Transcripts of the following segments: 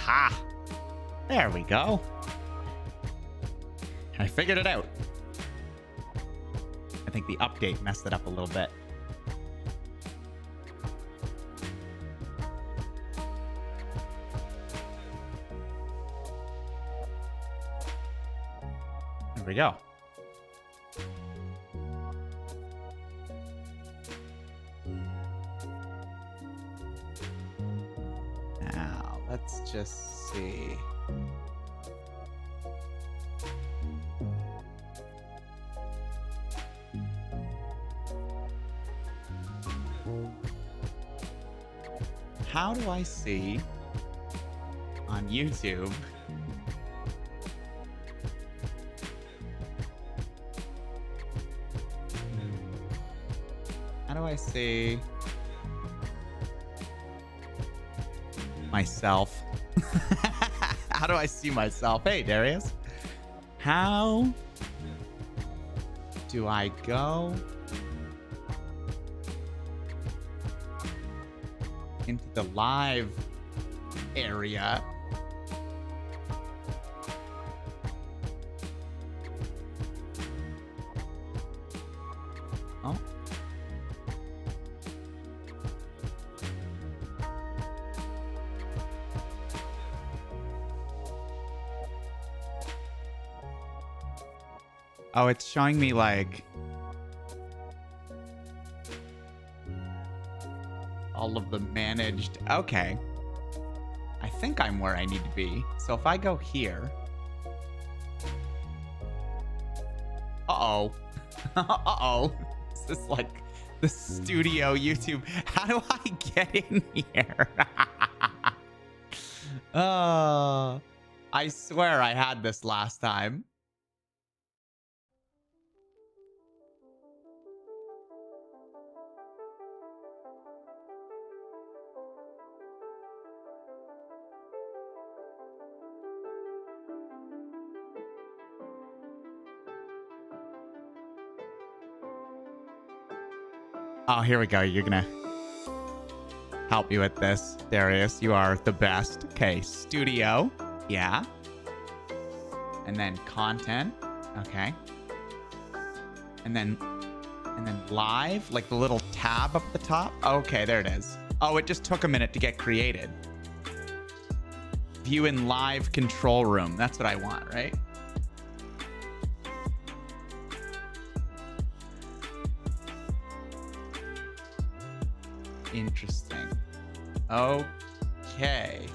Aha! There we go. I figured it out. I think the update messed it up a little bit. There we go. Now, let's just see. How do I see on YouTube how do I see myself? How do I see myself? Hey, Darius. How do I go into the live area? Oh. Oh, it's showing me like all of the managed. Okay. I think I'm where I need to be. So if I go here. Uh-oh. Uh-oh. This is like the studio YouTube. How do I get in here? I swear I had this last time. Oh, here we go. You're gonna help me with this, Darius. You are the best. Okay, studio. Yeah. And then content. Okay. And then live, like the little tab up the top. Okay, there it is. Oh, it just took a minute to get created. View in live control room. That's what I want, right? Interesting. Okay.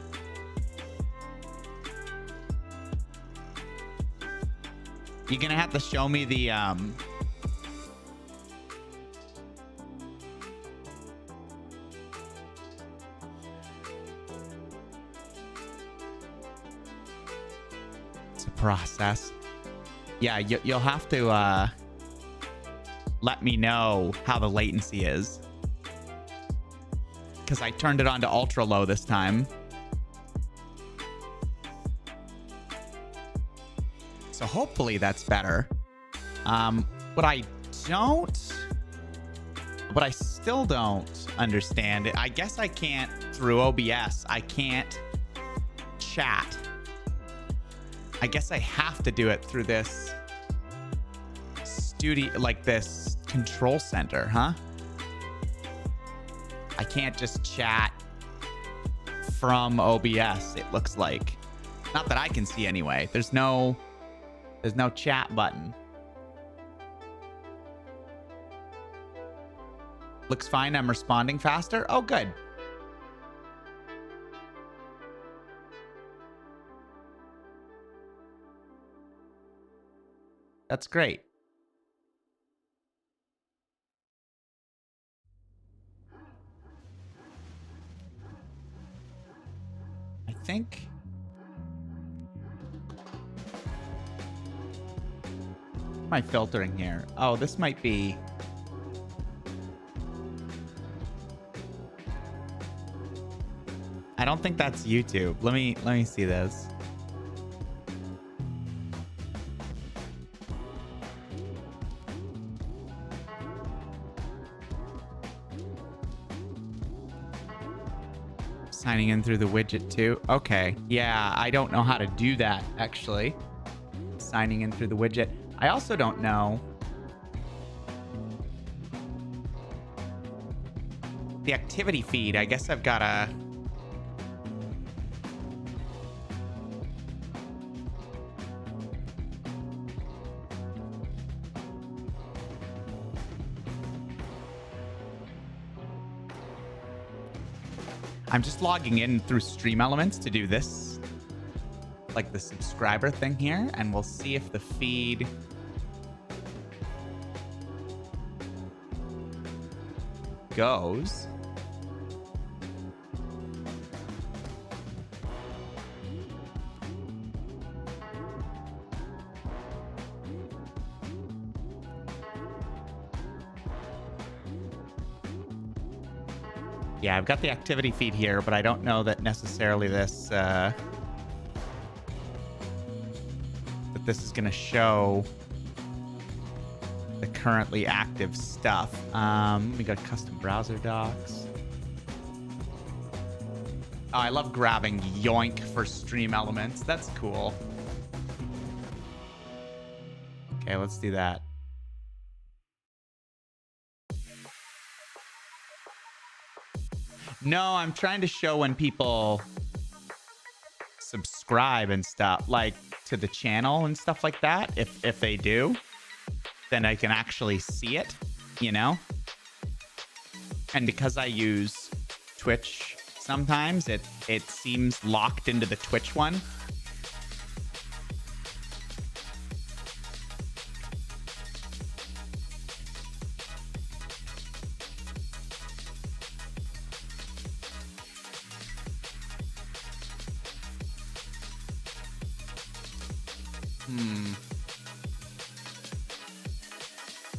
You're gonna have to show me the it's a process. Yeah, you'll have to let me know how the latency is. Because I turned it on to ultra low this time. So hopefully that's better. What I still don't understand, I guess I can't, through OBS, I can't chat. I guess I have to do it through this studio, like this control center, huh? I can't just chat from OBS, it looks like. Not that I can see anyway. There's no chat button. Looks fine. I'm responding faster. Oh, good. That's great. I think am I filtering here? Oh, this might be I don't think that's YouTube. Let me see this. Signing in through the widget too. Okay. Yeah, I don't know how to do that, actually. Signing in through the widget. I also don't know the activity feed. I guess I've got to... I'm just logging in through Stream Elements to do this, like the subscriber thing here, and we'll see if the feed goes. Yeah, I've got the activity feed here, but I don't know that necessarily this that this is going to show the currently active stuff. We got custom browser docs. Oh, I love grabbing Yoink for Stream Elements. That's cool. Okay, let's do that. No, I'm trying to show when people subscribe and stuff, like to the channel and stuff like that. If they do, then I can actually see it, you know? And because I use Twitch sometimes, it seems locked into the Twitch one.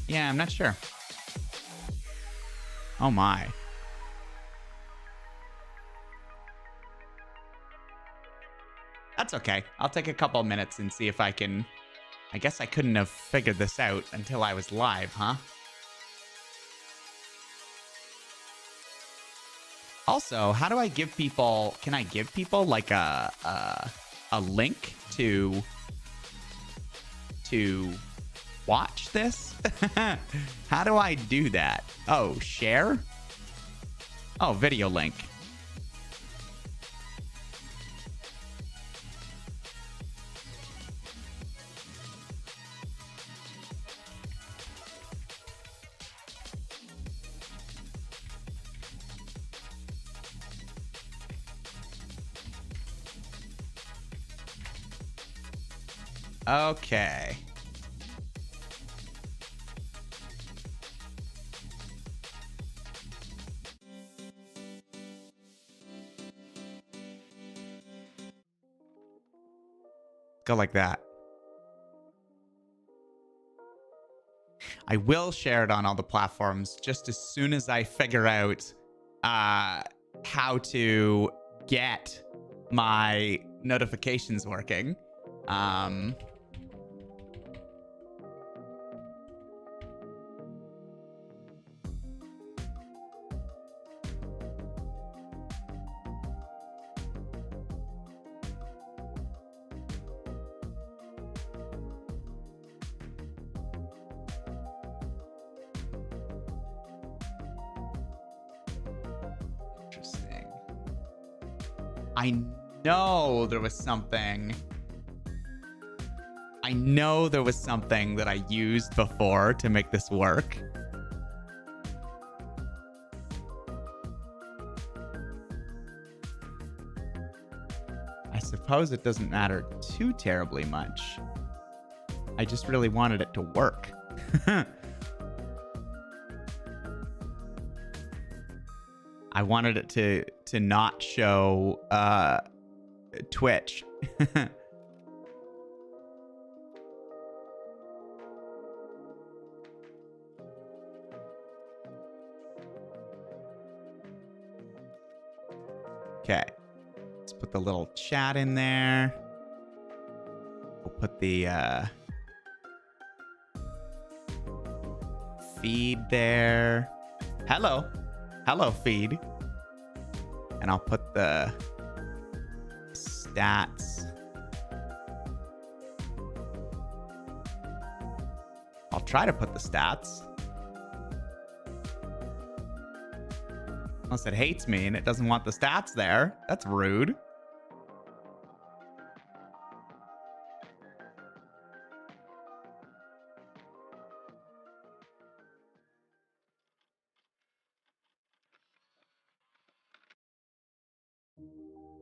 Yeah, I'm not sure. Oh my. That's okay. I'll take a couple minutes and see if I can... I guess I couldn't have figured this out until I was live, huh? Also, how do I give people... Can I give people like a link to watch this? How do I do that? Oh, share? Oh, video link. Okay. Go like that. I will share it on all the platforms just as soon as I figure out how to get my notifications working. I know there was something. I know there was something that I used before to make this work. I suppose it doesn't matter too terribly much. I just really wanted it to work. I wanted it to not show Twitch. Okay. Let's put the little chat in there. We'll put the feed there. Hello. Hello, feed. And I'll put the stats. I'll try to put the stats. Unless it hates me and it doesn't want the stats there. That's rude.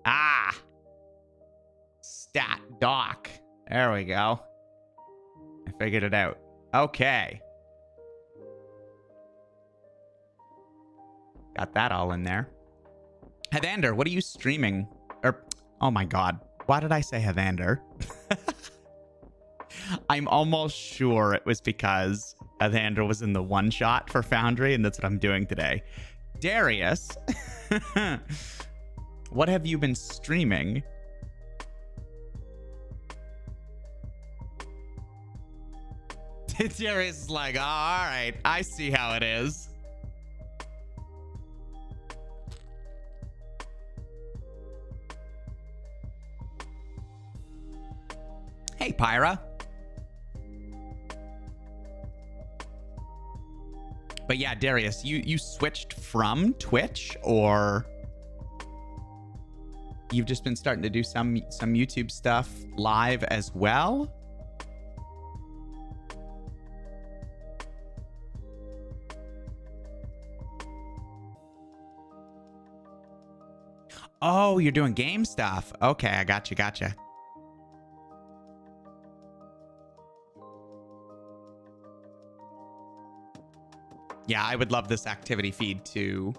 Ah! Stat doc. There we go. I figured it out. Okay. Got that all in there. Heathander, what are you streaming? Oh my god. Why did I say Heathander? I'm almost sure it was because Heathander was in the one shot for Foundry, and that's what I'm doing today. Darius, what have you been streaming? Darius is like, oh, all right, I see how it is. Hey, Pyra. But yeah, Darius, you switched from Twitch, or you've just been starting to do some YouTube stuff live as well? Oh, you're doing game stuff. Okay, I gotcha. Yeah, I would love this activity feed to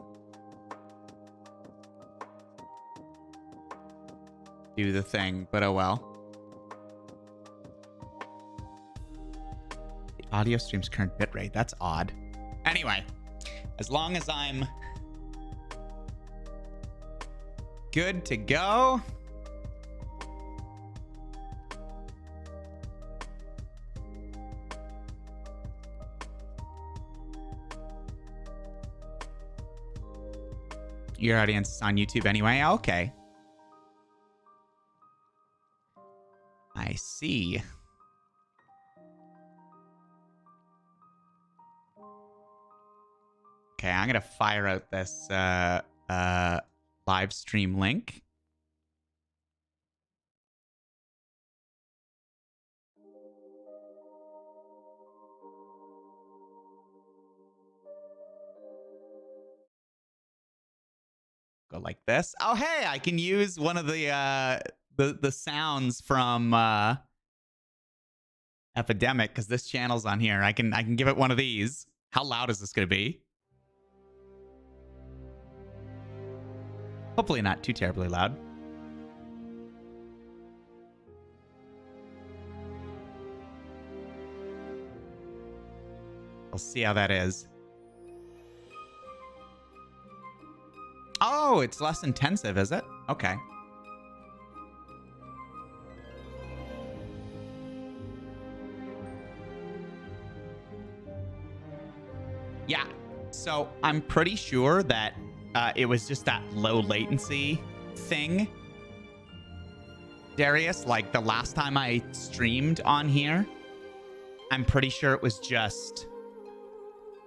do the thing, but oh well. The audio stream's current bitrate, that's odd. Anyway, as long as I'm good to go. Your audience is on YouTube anyway? Okay. I see. Okay, I'm gonna fire out this live stream link. Go like this. Oh, hey, I can use one of the sounds from Epidemic, because this channel's on here. I can give it one of these. How loud is this gonna be? Hopefully not too terribly loud. We'll see how that is. Oh, it's less intensive, is it? Okay. Yeah, so I'm pretty sure that it was just that low latency thing. Darius, like the last time I streamed on here, I'm pretty sure it was just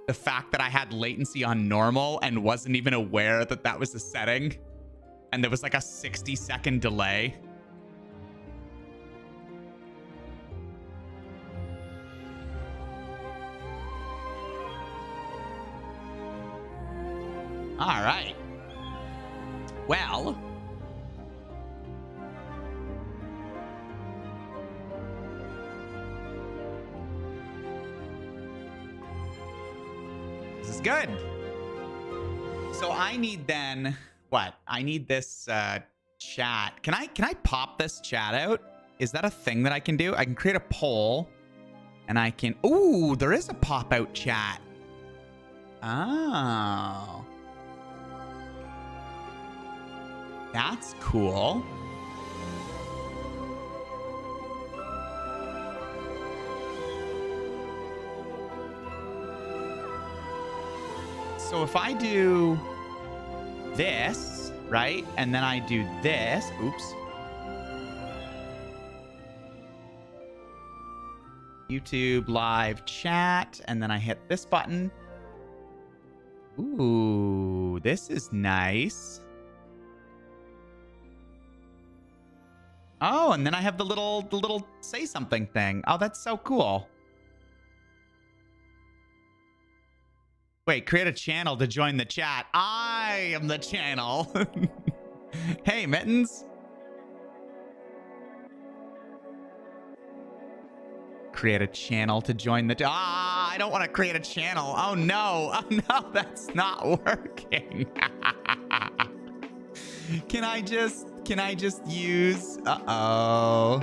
the fact that I had latency on normal and wasn't even aware that that was the setting. And there was like a 60-second delay. All right. Well, this is good. So I need then what? I need this chat. Can I pop this chat out? Is that a thing that I can do? I can create a poll and I can... Ooh, there is a pop out chat. Oh. That's cool. So if I do this, right? And then I do this. Oops. YouTube live chat, and then I hit this button. Ooh, this is nice. Oh, and then I have the little say something thing. Oh, that's so cool. Wait, create a channel to join the chat. I am the channel. Hey, Mittens. Create a channel to join the... I don't want to create a channel. Oh, no. Oh, no, that's not working. Can I just use... Uh-oh.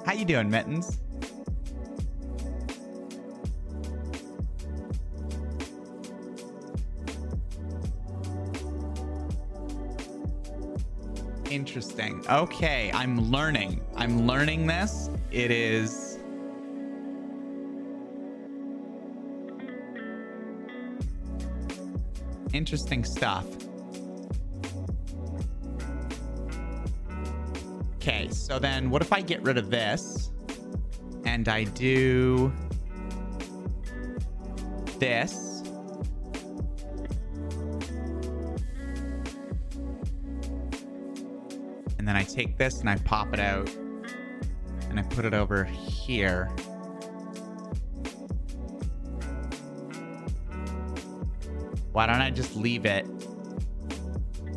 How you doing, Mittens? Interesting. Okay, I'm learning. I'm learning this. It is... interesting stuff. Okay, so then what if I get rid of this and I do this? And then I take this and I pop it out and I put it over here. Why don't I just leave it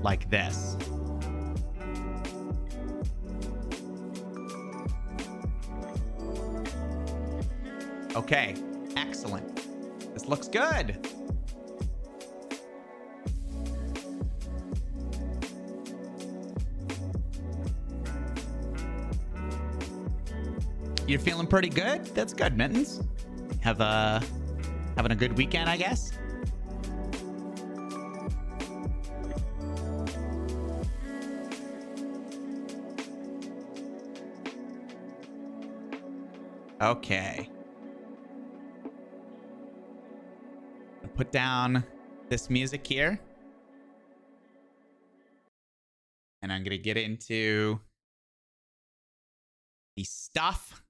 like this? Okay, excellent. This looks good. You're feeling pretty good? That's good, Mittens. Having a good weekend, I guess? Okay. I'll put down this music here. And I'm going to get into the stuff.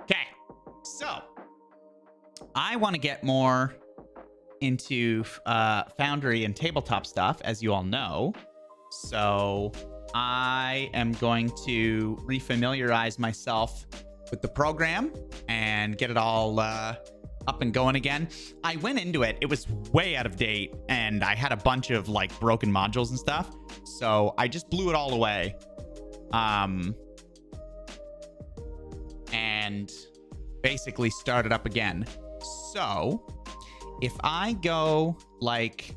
Okay, so I want to get more into Foundry and tabletop stuff, as you all know. So I am going to refamiliarize myself with the program and get it all up and going again. I went into it, it was way out of date, and I had a bunch of like broken modules and stuff. So I just blew it all away. And basically start it up again. So if I go like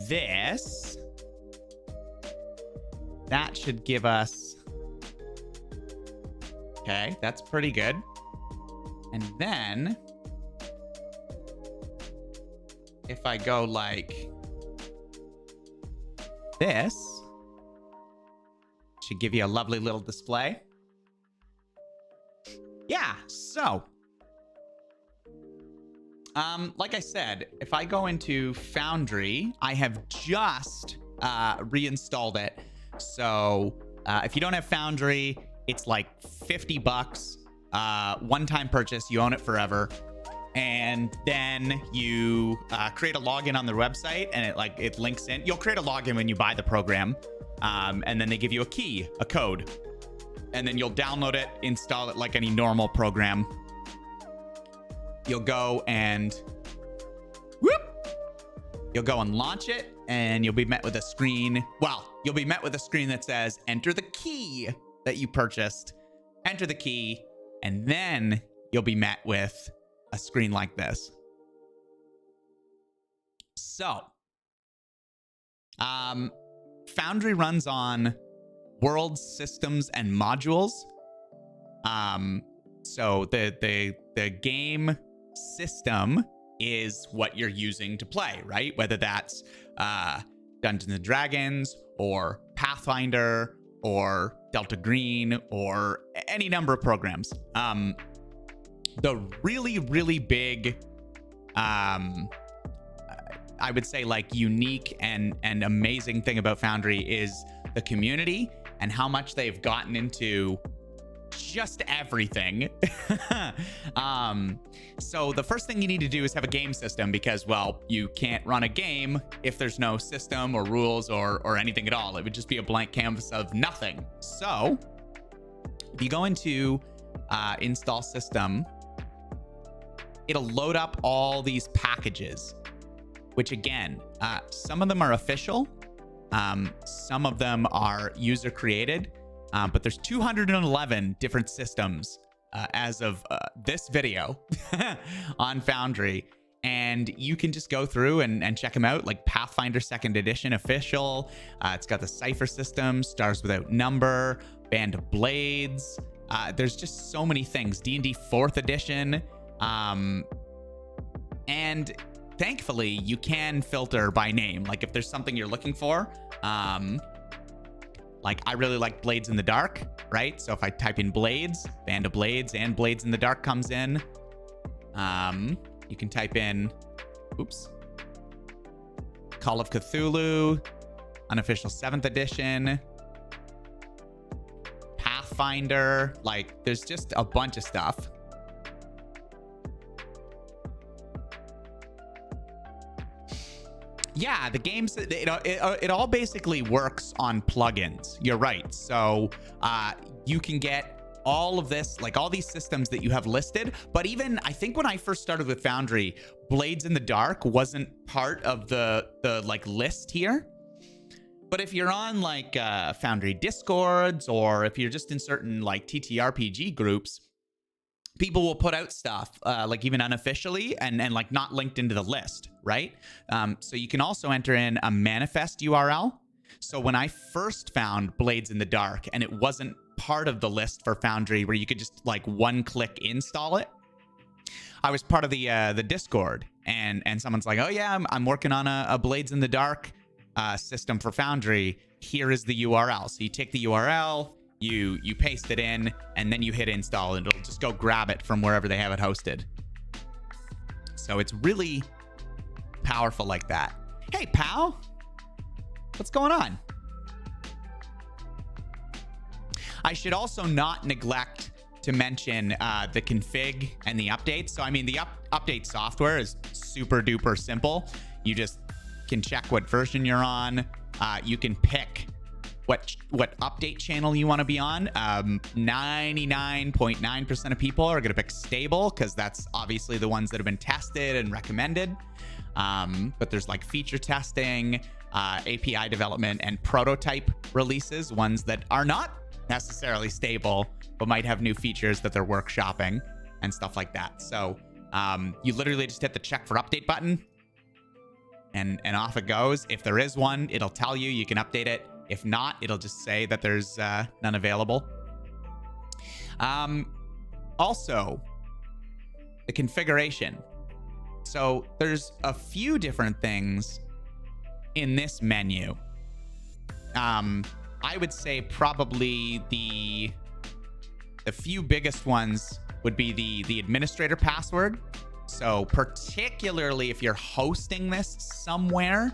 this, that should give us... Okay, that's pretty good. And then if I go like this, should give you a lovely little display. Yeah, so like I said, if I go into Foundry, I have just reinstalled it. So if you don't have Foundry, it's like $50, one-time purchase. You own it forever. And then you create a login on their website, and it links in. You'll create a login when you buy the program, and then they give you a key, a code. And then you'll download it, install it like any normal program. You'll go and you'll go and launch it, and you'll be met with a screen. Well, you'll be met with a screen that says, enter the key that you purchased. Enter the key, and then you'll be met with a screen like this. So, Foundry runs on world systems and modules. So the the game system is what you're using to play, right? Whether that's Dungeons and Dragons or Pathfinder or Delta Green or any number of programs. The really, really big, I would say like unique and amazing thing about Foundry is the community and how much they've gotten into just everything. So the first thing you need to do is have a game system because, well, you can't run a game if there's no system or rules or anything at all. It would just be a blank canvas of nothing. So if you go into install system, it'll load up all these packages, which again, some of them are official. Some of them are user created. But there's 211 different systems as of this video on Foundry. And you can just go through and check them out, like Pathfinder 2nd Edition official. It's got the Cypher system, Stars Without Number, Band of Blades. There's just so many things. D&D 4th Edition. And thankfully, you can filter by name. Like if there's something you're looking for, like I really like Blades in the Dark, right? So if I type in Blades, Band of Blades and Blades in the Dark comes in. You can type in, Call of Cthulhu, unofficial 7th edition, Pathfinder, like there's just a bunch of stuff. Yeah, the games, it all basically works on plugins. You're right. So you can get all of this, like all these systems that you have listed. But even, I think when I first started with Foundry, Blades in the Dark wasn't part of the like list here. But if you're on like Foundry Discords, or if you're just in certain like TTRPG groups, people will put out stuff like even unofficially and like not linked into the list, right? So you can also enter in a manifest URL. So when I first found Blades in the Dark and it wasn't part of the list for Foundry where you could just like one-click install it, I was part of the Discord and someone's like, oh yeah, I'm working on a Blades in the Dark system for Foundry. Here is the URL. So you take the URL, you paste it in, and then you hit install, and it'll just go grab it from wherever they have it hosted. So it's really powerful like that. Hey, pal. What's going on? I should also not neglect to mention the config and the updates. So, I mean, the update software is super duper simple. You just can check what version you're on. You can pick what update channel you want to be on. 99.9% of people are going to pick stable because that's obviously the ones that have been tested and recommended. But there's like feature testing, API development, and prototype releases, ones that are not necessarily stable but might have new features that they're workshopping and stuff like that. So you literally just hit the check for update button and off it goes. If there is one, it'll tell you, you can update it. If not, it'll just say that there's none available. Also, the configuration. So there's a few different things in this menu. I would say probably the few biggest ones would be the administrator password. So particularly if you're hosting this somewhere,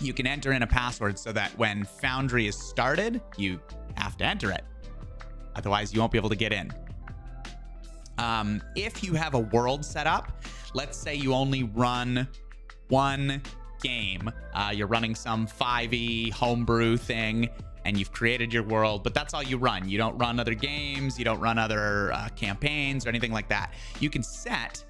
you can enter in a password so that when Foundry is started, you have to enter it. Otherwise, you won't be able to get in. If you have a world set up, let's say you only run one game. You're running some 5e homebrew thing, and you've created your world, but that's all you run. You don't run other games. You don't run other campaigns or anything like that. You can set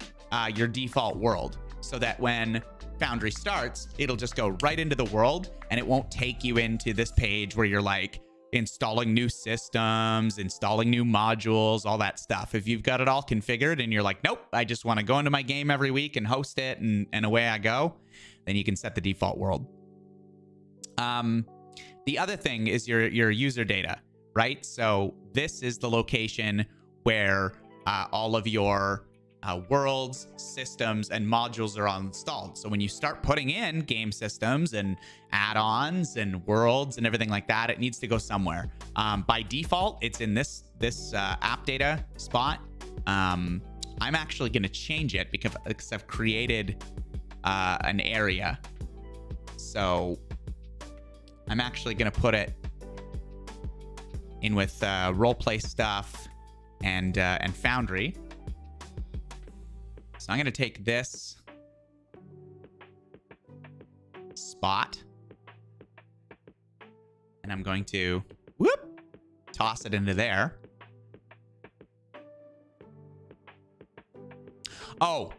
your default world so that when Foundry starts, it'll just go right into the world, and it won't take you into this page where you're like installing new systems, installing new modules, all that stuff. If you've got it all configured and you're like, nope, I just want to go into my game every week and host it and away I go, then you can set the default world. The other thing is your user data. right? So this is the location where all of your worlds, systems, and modules are all installed. So when you start putting in game systems and add-ons and worlds and everything like that, it needs to go somewhere. By default, it's in this app data spot. I'm actually going to change it because I've created an area. So I'm actually going to put it in with roleplay stuff and Foundry. So I'm going to take this spot and I'm going to toss it into there. Oh,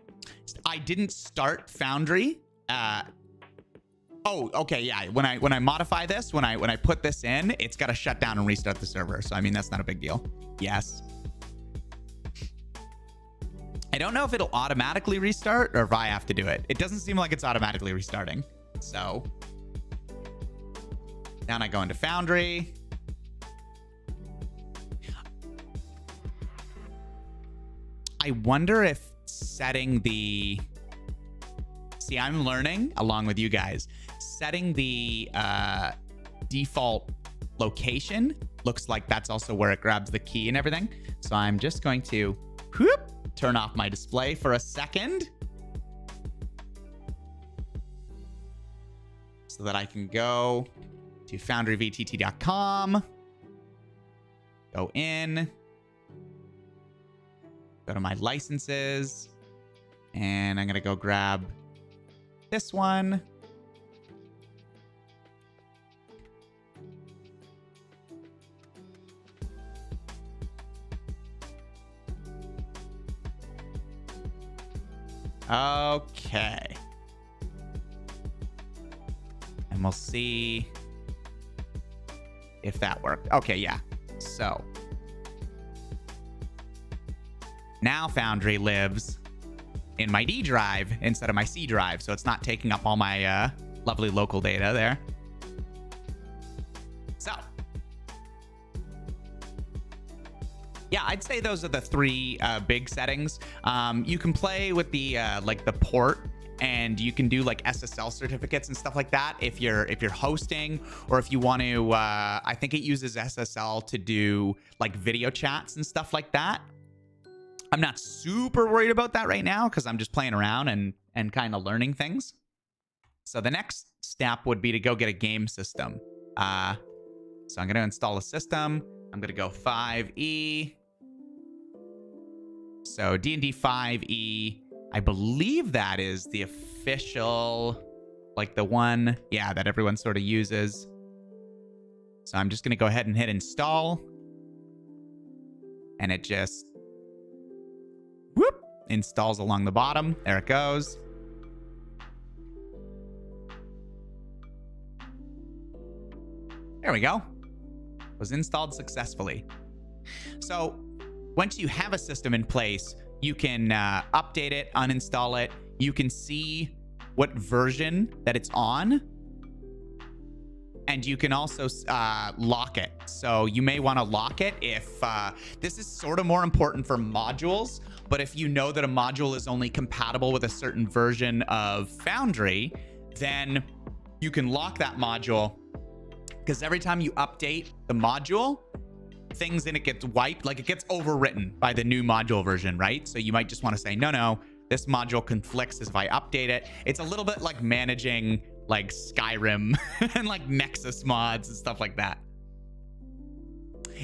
I didn't start Foundry. Oh, okay, yeah. When I modify this, when I put this in, it's got to shut down and restart the server. So I mean, that's not a big deal. Yes. I don't know if it'll automatically restart or if I have to do it. It doesn't seem like it's automatically restarting. So now I go into Foundry. I wonder if setting the... See, I'm learning along with you guys. Setting the default location looks like that's also where it grabs the key and everything. So I'm just going to turn off my display for a second so that I can go to FoundryVTT.com, go in, go to my licenses, and I'm going to go grab this one. Okay. And we'll see if that worked. Okay, yeah. So now Foundry lives in my D drive instead of my C drive, so it's not taking up all my lovely local data there. So yeah, I'd say those are the three big settings. You can play with the like the port, and you can do like SSL certificates and stuff like that if you're hosting, or if you want to. I think it uses SSL to do like video chats and stuff like that. I'm not super worried about that right now because I'm just playing around and kind of learning things. So the next step would be to go get a game system. So I'm going to install a system. I'm going to go 5E. So D&D 5E, I believe that is the official, like the one, yeah, that everyone sort of uses. So I'm just going to go ahead and hit install. And it just installs along the bottom. There it goes. There we go. Was installed successfully. So once you have a system in place, you can update it, uninstall it. You can see what version that it's on. And you can also lock it. So you may want to lock it if this is sort of more important for modules. But if you know that a module is only compatible with a certain version of Foundry, then you can lock that module. Because every time you update the module, things in it gets wiped, like it gets overwritten by the new module version, right? So you might just want to say, no, this module conflicts if I update it. It's a little bit like managing like Skyrim and like Nexus mods and stuff like that.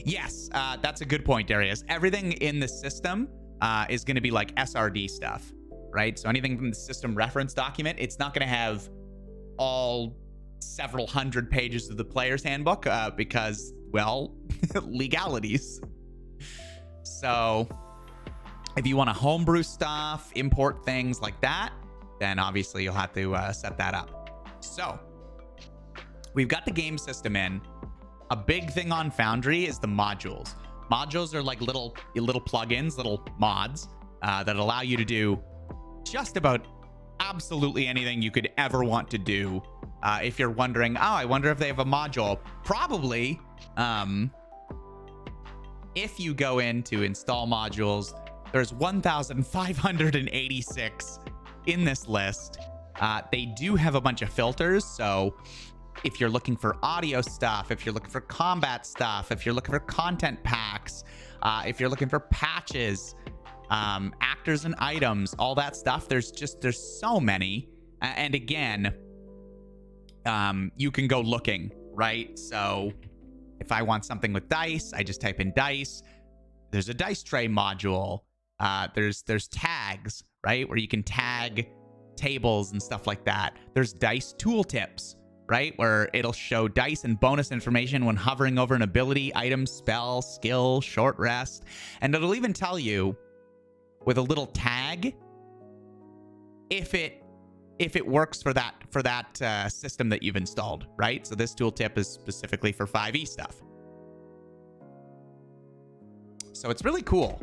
Yes, that's a good point, Darius. Everything in the system is going to be like SRD stuff, right? So anything from the system reference document, it's not going to have all several hundred pages of the player's handbook because, well, legalities. So if you want to homebrew stuff, import things like that, then obviously you'll have to set that up. So we've got the game system in. A big thing on Foundry is the modules. Modules are like little plugins, little mods that allow you to do just about absolutely anything you could ever want to do. If you're wondering, oh, I wonder if they have a module. Probably. if you go into install modules, there's 1,586 in this list. They do have a bunch of filters. So if you're looking for audio stuff, if you're looking for combat stuff, if you're looking for content packs, if you're looking for patches, actors and items, all that stuff, there's so many. And again, you can go looking, right? So if I want something with dice, I just type in dice. There's a dice tray module. There's tags, right? Where you can tag tables and stuff like that. There's dice tooltips, right? Where it'll show dice and bonus information when hovering over an ability, item, spell, skill, short rest. And it'll even tell you with a little tag if it works for that system that you've installed, right? So this tooltip is specifically for 5e stuff. So it's really cool.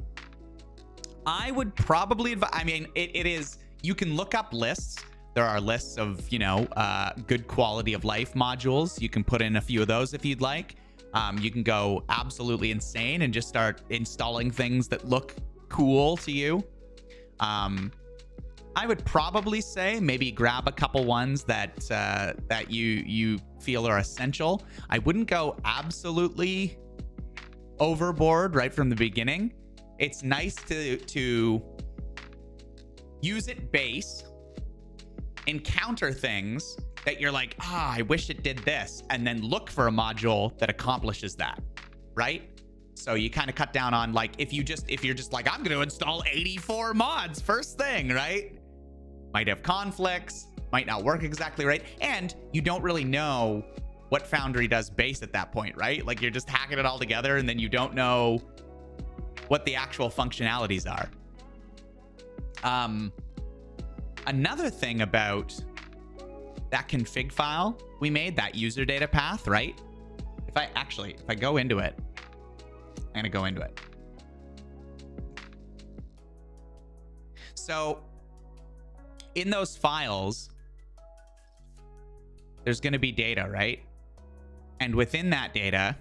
I would probably advise, I mean, it is, you can look up lists. There are lists of, good quality of life modules. You can put in a few of those if you'd like. You can go absolutely insane and just start installing things that look cool to you. I would probably say maybe grab a couple ones that you feel are essential. I wouldn't go absolutely overboard right from the beginning. It's nice to use it base, encounter things that you're like, I wish it did this, and then look for a module that accomplishes that, right? So you kind of cut down on, like, if you're just like, I'm going to install 84 mods first thing, right? Might have conflicts, might not work exactly right, and you don't really know what Foundry does base at that point, right? Like, you're just hacking it all together, and then you don't know what the actual functionalities are. Another thing about that config file we made, that user data path, right? If I go into it, I'm gonna go into it. So in those files, there's gonna be data, right? And within that data,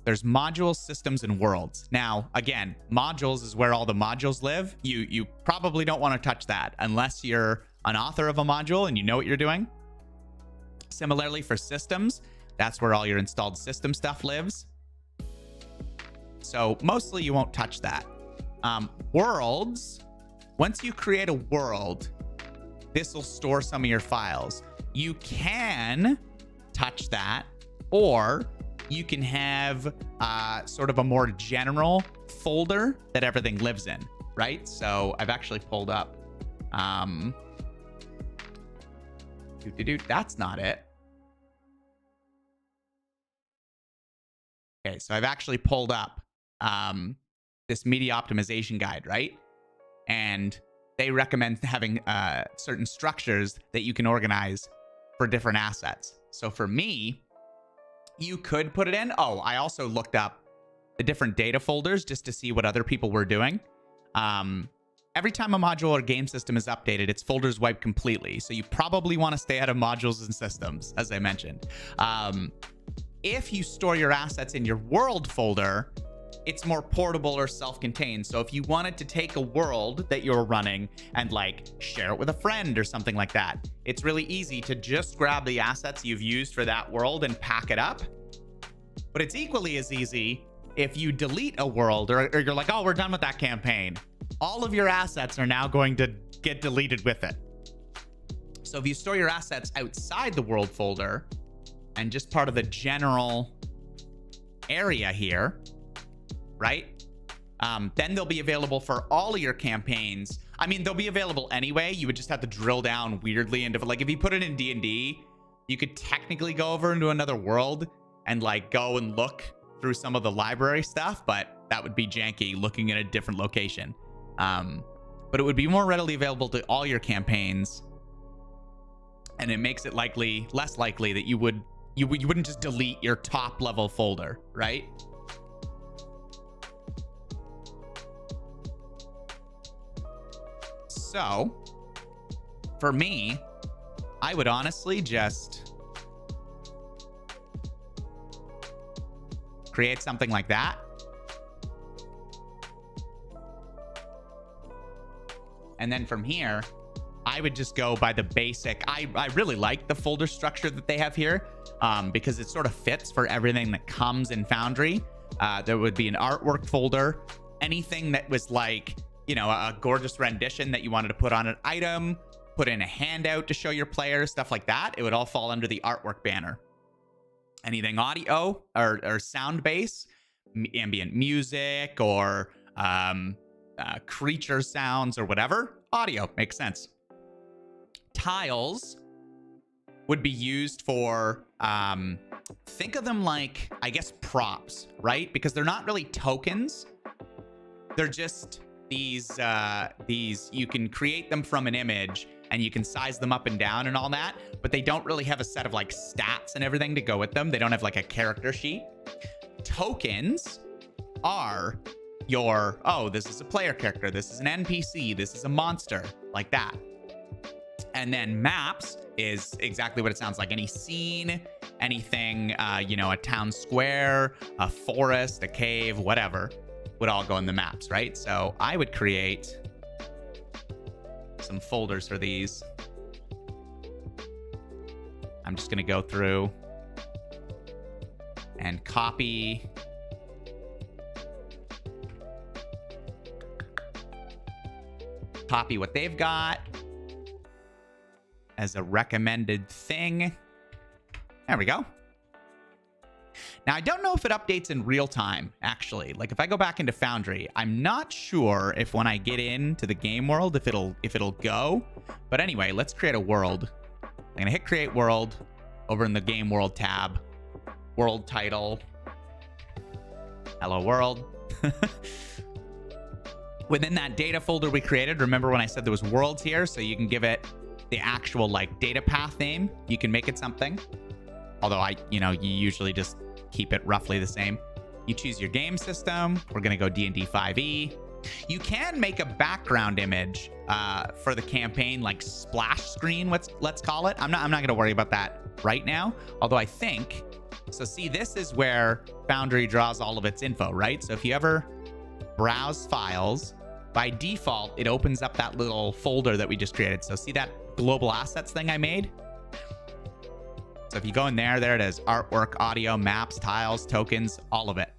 there's modules, systems, and worlds. Now, again, modules is where all the modules live. You probably don't want to touch that unless you're an author of a module and you know what you're doing. Similarly for systems, that's where all your installed system stuff lives. So mostly you won't touch that. Worlds, once you create a world, this will store some of your files. You can touch that, or you can have sort of a more general folder that everything lives in, right? So I've actually pulled up, that's not it. Okay, so I've actually pulled up this media optimization guide, right? And they recommend having certain structures that you can organize for different assets. So for me, you could put it in. Oh, I also looked up the different data folders just to see what other people were doing. Every time a module or game system is updated, its folders wipe completely. So you probably want to stay out of modules and systems, as I mentioned. If you store your assets in your world folder, it's more portable or self-contained. So if you wanted to take a world that you're running and like share it with a friend or something like that, it's really easy to just grab the assets you've used for that world and pack it up. But it's equally as easy if you delete a world or you're like, oh, we're done with that campaign. All of your assets are now going to get deleted with it. So if you store your assets outside the world folder and just part of the general area here, right? Then they'll be available for all of your campaigns. I mean, they'll be available anyway. You would just have to drill down weirdly into, like, if you put it in D&D, you could technically go over into another world and like go and look through some of the library stuff, but that would be janky looking at a different location. But it would be more readily available to all your campaigns, and it makes it less likely that you wouldn't just delete your top level folder, right? So for me, I would honestly just create something like that And then from here, I would just go by the basic. I really like the folder structure that they have here because it sort of fits for everything that comes in Foundry. There would be an artwork folder, anything that was like, you know, a gorgeous rendition that you wanted to put on an item, put in a handout to show your players, stuff like that. It would all fall under the artwork banner. Anything audio or sound base, ambient music or creature sounds or whatever, audio makes sense. Tiles would be used for, think of them like, I guess, props, right? Because they're not really tokens. They're just these, you can create them from an image and you can size them up and down and all that, but they don't really have a set of like stats and everything to go with them. They don't have like a character sheet. Tokens are your, oh, this is a player character, this is an NPC, this is a monster, like that. And then maps is exactly what it sounds like. Any scene, anything, you know, a town square, a forest, a cave, whatever, would all go in the maps, right? So I would create some folders for these. I'm just going to go through and copy what they've got as a recommended thing. There we go. Now, I don't know if it updates in real time, actually. Like, if I go back into Foundry, I'm not sure if when I get into the game world, if it'll go. But anyway, let's create a world. I'm going to hit Create World over in the Game World tab. World title. Hello, world. Within that data folder we created, remember when I said there was worlds here? So you can give it the actual like data path name. You can make it something. Although you usually just keep it roughly the same. You choose your game system. We're gonna go D&D 5e. You can make a background image for the campaign, like splash screen, let's call it. I'm not gonna worry about that right now. Although I think, so see, this is where Foundry draws all of its info, right? So if you ever browse files, by default, it opens up that little folder that we just created. So see that global assets thing I made? So if you go in there it is, artwork, audio, maps, tiles, tokens, all of it.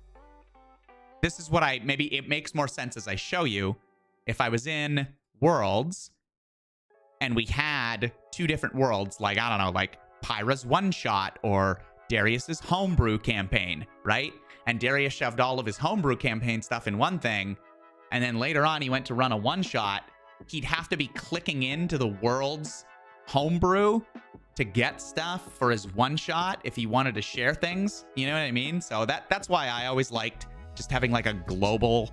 This is what maybe it makes more sense as I show you. If I was in worlds and we had two different worlds, like, I don't know, like Pyra's one shot or Darius's homebrew campaign, right? And Darius shoved all of his homebrew campaign stuff in one thing. And then later on, he went to run a one shot. He'd have to be clicking into the world's homebrew to get stuff for his one shot if he wanted to share things. You know what I mean? So that's why I always liked just having like a global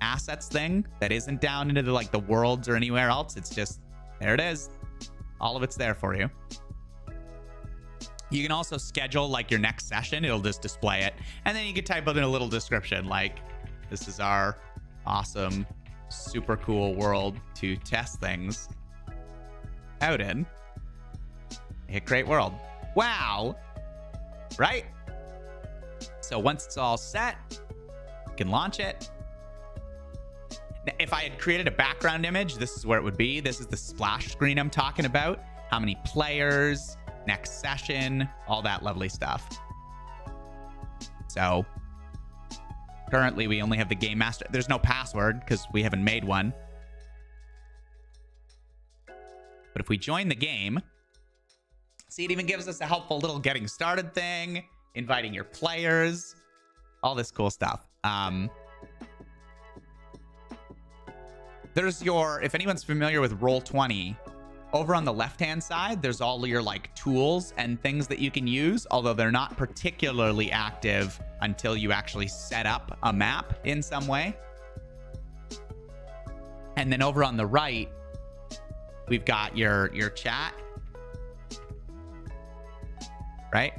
assets thing that isn't down into the worlds or anywhere else. It's just, there it is. All of it's there for you. You can also schedule like your next session. It'll just display it. And then you can type in a little description like, this is our awesome, super cool world to test things out in. Hit Create World. Wow. Right? So once it's all set, you can launch it. If I had created a background image, this is where it would be. This is the splash screen I'm talking about. How many players, next session, all that lovely stuff. So currently we only have the game master. There's no password because we haven't made one. But if we join the game, see, it even gives us a helpful little getting started thing, inviting your players, all this cool stuff. There's your, if anyone's familiar with Roll20, over on the left-hand side, there's all your like tools and things that you can use, although they're not particularly active until you actually set up a map in some way. And then over on the right, we've got your chat, right?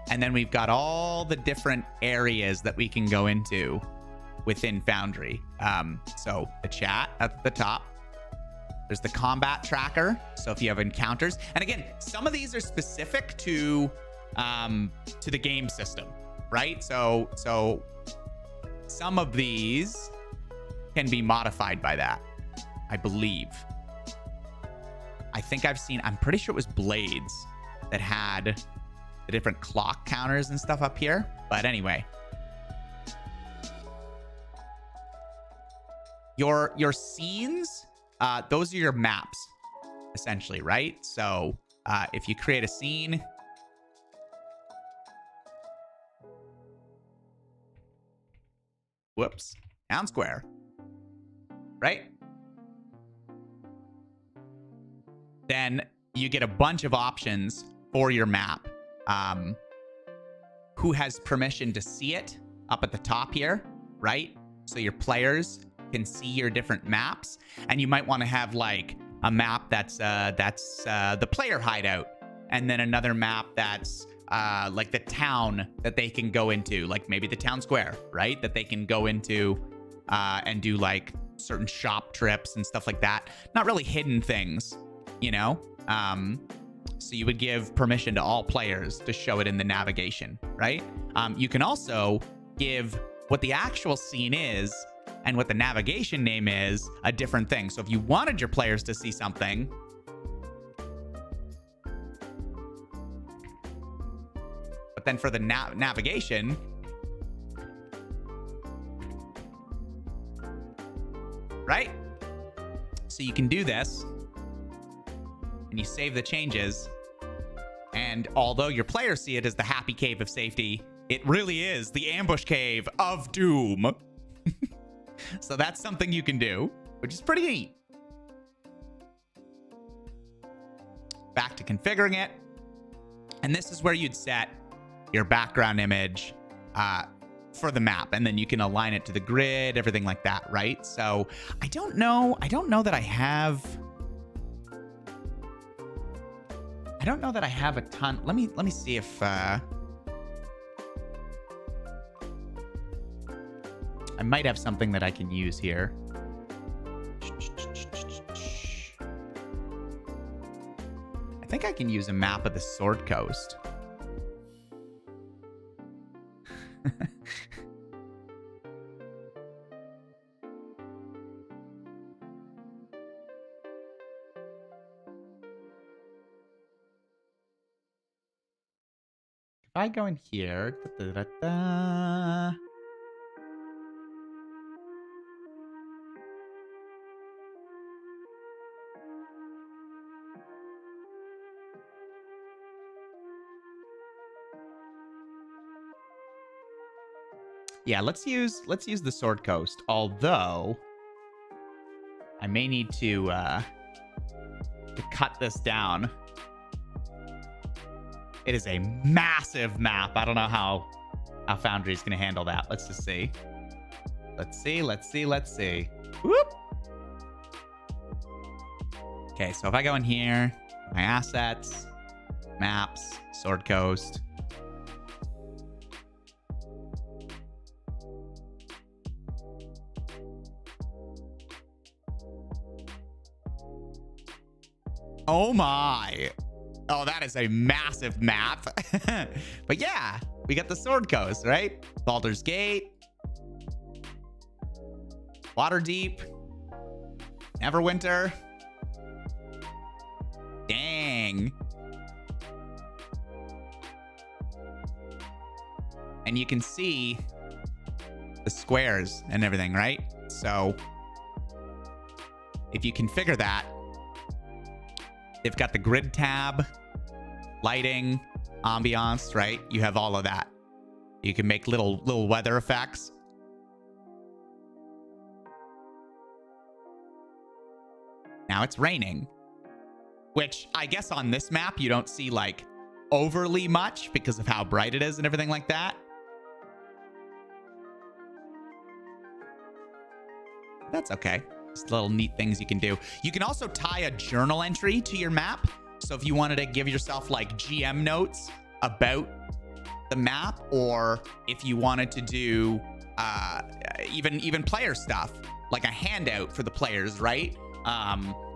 And then we've got all the different areas that we can go into within Foundry. So the chat at the top. There's the combat tracker. So if you have encounters, and again, some of these are specific to the game system, right? So some of these can be modified by that. I believe. I think I'm pretty sure it was Blades that had the different clock counters and stuff up here. But anyway. Your scenes, those are your maps, essentially, right? So if you create a scene, whoops, town square, right? Then you get a bunch of options for your map. Who has permission to see it up at the top here, right? So your players can see your different maps, and you might want to have like a map that's the player hideout, and then another map that's like the town that they can go into, like maybe the town square, right? That they can go into and do like certain shop trips and stuff like that. Not really hidden things, you know? So you would give permission to all players to show it in the navigation, right? You can also give what the actual scene is and what the navigation name is a different thing. So if you wanted your players to see something, but then for the navigation, right? So you can do this, and you save the changes, and although your players see it as the happy cave of safety, it really is the ambush cave of doom. So that's something you can do, which is pretty neat. Back to configuring it. And this is where you'd set your background image for the map. And then you can align it to the grid, everything like that, right? So I don't know that I have a ton. Let me see if I might have something that I can use here. I think I can use a map of the Sword Coast. If I go in here, yeah, let's use the Sword Coast. Although I may need to cut this down. It is a massive map. I don't know how Foundry is going to handle that. Let's just see. Let's see. Whoop. Okay, so if I go in here, my assets, maps, Sword Coast. Oh my. Oh, that is a massive map. But yeah, we got the Sword Coast, right? Baldur's Gate, Waterdeep, Neverwinter. Dang. And you can see the squares and everything, right? So if you configure that, they've got the grid tab, lighting, ambiance, right? You have all of that. You can make little weather effects. Now it's raining, which I guess on this map you don't see like overly much because of how bright it is and everything like that. That's okay. Just little neat things you can do. You can also tie a journal entry to your map. So if you wanted to give yourself like GM notes about the map, or if you wanted to do even player stuff, like a handout for the players, right?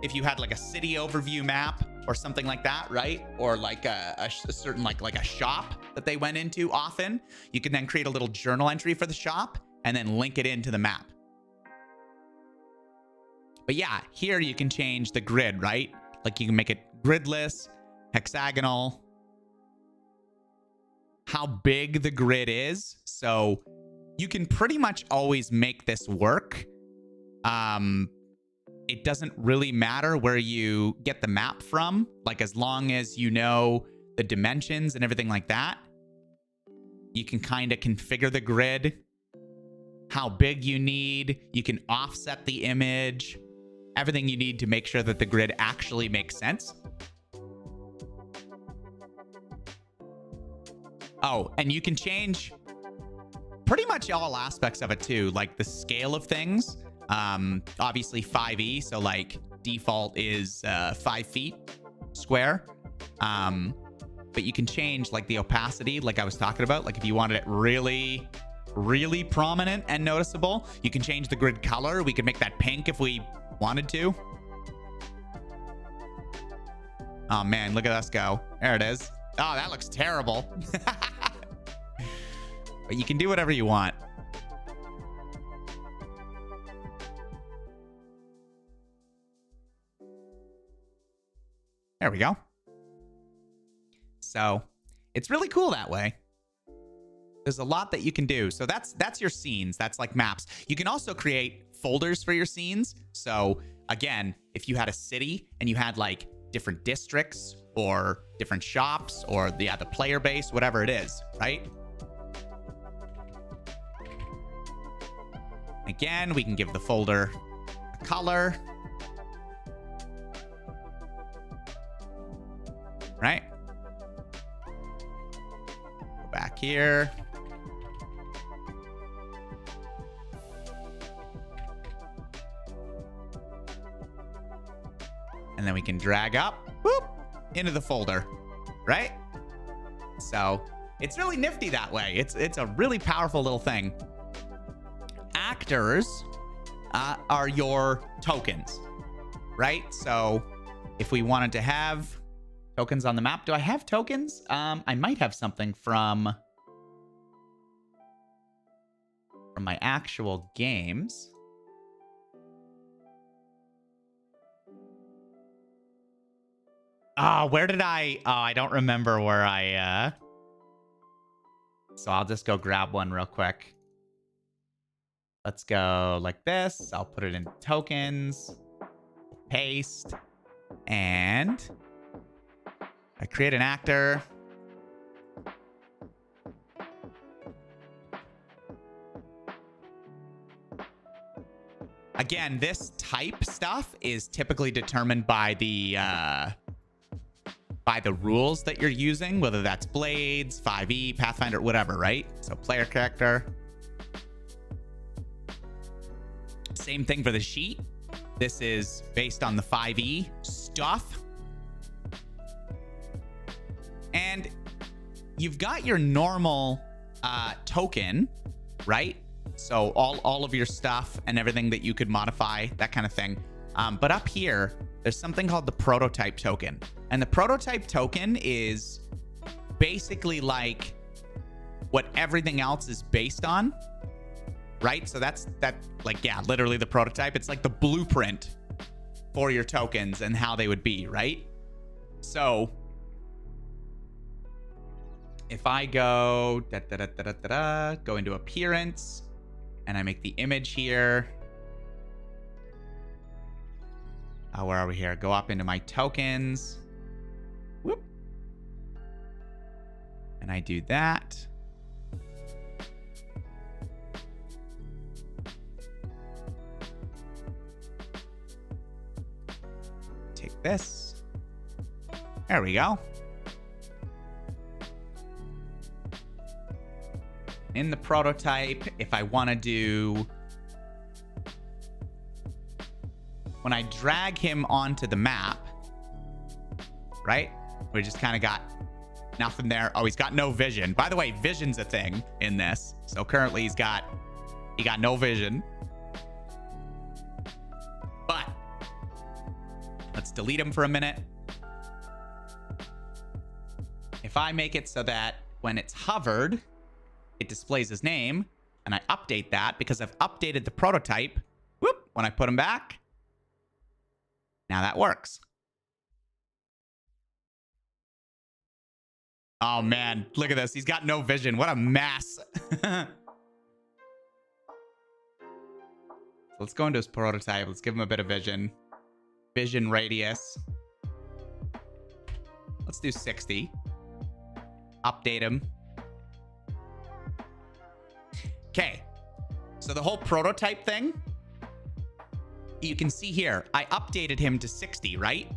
If you had like a city overview map or something like that, right? Or like a certain like a shop that they went into often, you can then create a little journal entry for the shop and then link it into the map. But yeah, here you can change the grid, right? Like you can make it gridless, hexagonal, how big the grid is. So you can pretty much always make this work. It doesn't really matter where you get the map from, like as long as you know the dimensions and everything like that. You can kind of configure the grid, how big you need. You can offset the image, everything you need to make sure that the grid actually makes sense. Oh, and you can change pretty much all aspects of it too, like the scale of things. Obviously 5e, so like default is 5 feet square. But you can change like the opacity, like I was talking about. Like if you wanted it really, really prominent and noticeable, you can change the grid color. We could make that pink if we wanted to. Oh man, look at us go. There it is. Oh, that looks terrible. But you can do whatever you want. There we go. So it's really cool that way. There's a lot that you can do. So that's your scenes. That's like maps. You can also create folders for your scenes. So again, if you had a city and you had like different districts or different shops or the player base, whatever it is, right? Again, we can give the folder a color. Right? Go back here. And then we can drag up, whoop, into the folder, right? So it's really nifty that way. It's a really powerful little thing. Actors are your tokens, right? So if we wanted to have tokens on the map, do I have tokens? I might have something from my actual games. Oh, where did I don't remember where I so I'll just go grab one real quick. Let's go like this. I'll put it in tokens, paste, and I create an actor. Again, this type stuff is typically determined by the rules that you're using, whether that's Blades, 5e, Pathfinder, whatever, right? So player character. Same thing for the sheet. This is based on the 5e stuff. And you've got your normal token, right? So all of your stuff and everything that you could modify, that kind of thing. But up here, there's something called the prototype token. And the prototype token is basically like what everything else is based on, right? So that's like, yeah, literally the prototype. It's like the blueprint for your tokens and how they would be, right? So if I go go into appearance and I make the image here. Where are we here? Go up into my tokens. Whoop. And I do that. Take this. There we go. In the prototype, if I want to do... When I drag him onto the map, right? We just kind of got nothing there. Oh, he's got no vision. By the way, vision's a thing in this. So currently he got no vision. But let's delete him for a minute. If I make it so that when it's hovered, it displays his name, and I update that because I've updated the prototype. Whoop, when I put him back, Now that works. Oh, man. Look at this. He's got no vision. What a mess. Let's go into his prototype. Let's give him a bit of vision. Vision radius. Let's do 60. Update him. Okay. So the whole prototype thing, you can see here, I updated him to 60, right?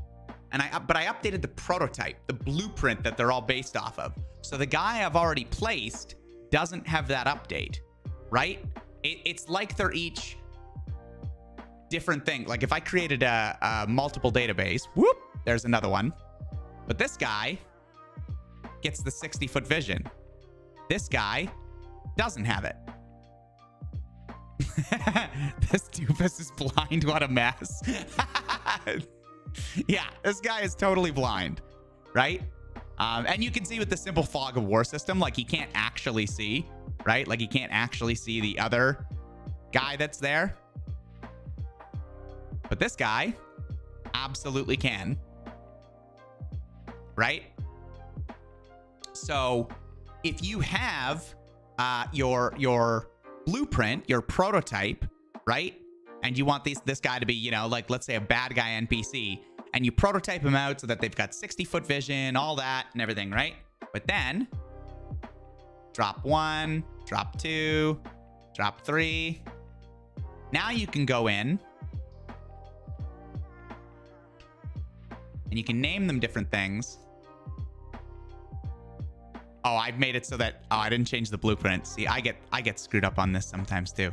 But I updated the prototype, the blueprint that they're all based off of. So the guy I've already placed doesn't have that update, right? It's like they're each different thing. Like if I created a multiple database, whoop, there's another one. But this guy gets the 60-foot vision. This guy doesn't have it. This doofus is blind. What a mess. Yeah, this guy is totally blind, right? And you can see with the simple fog of war system, like he can't actually see, right? Like he can't actually see the other guy that's there. But this guy absolutely can, right? So if you have your blueprint, your prototype, right? And you want this guy to be, you know, like let's say a bad guy NPC, and you prototype him out so that they've got 60-foot vision, all that and everything, right? But then drop 1, drop 2, drop 3. Now you can go in and you can name them different things. Oh, I've made it so that, oh, I didn't change the blueprint. See, I get screwed up on this sometimes too.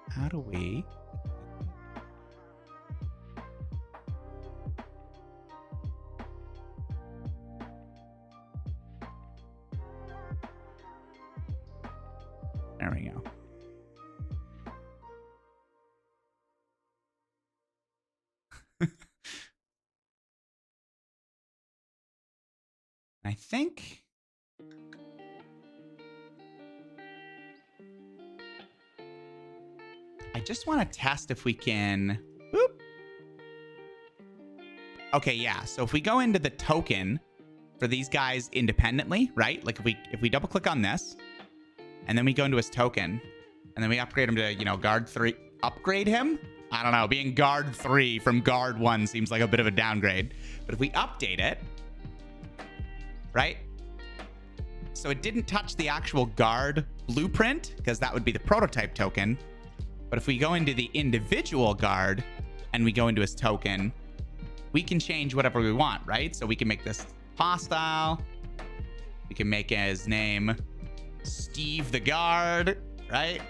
How do we? There we go. I think I just want to test if we can. Boop. Okay, yeah. So if we go into the token for these guys independently, right? Like if we double click on this, and then we go into his token, and then we upgrade him to, you know, guard 3. Upgrade him? I don't know. Being guard 3 from guard 1 seems like a bit of a downgrade. But if we update it, right? So it didn't touch the actual guard blueprint because that would be the prototype token. But if we go into the individual guard and we go into his token, we can change whatever we want, right? So we can make this hostile. We can make his name Steve the Guard, right?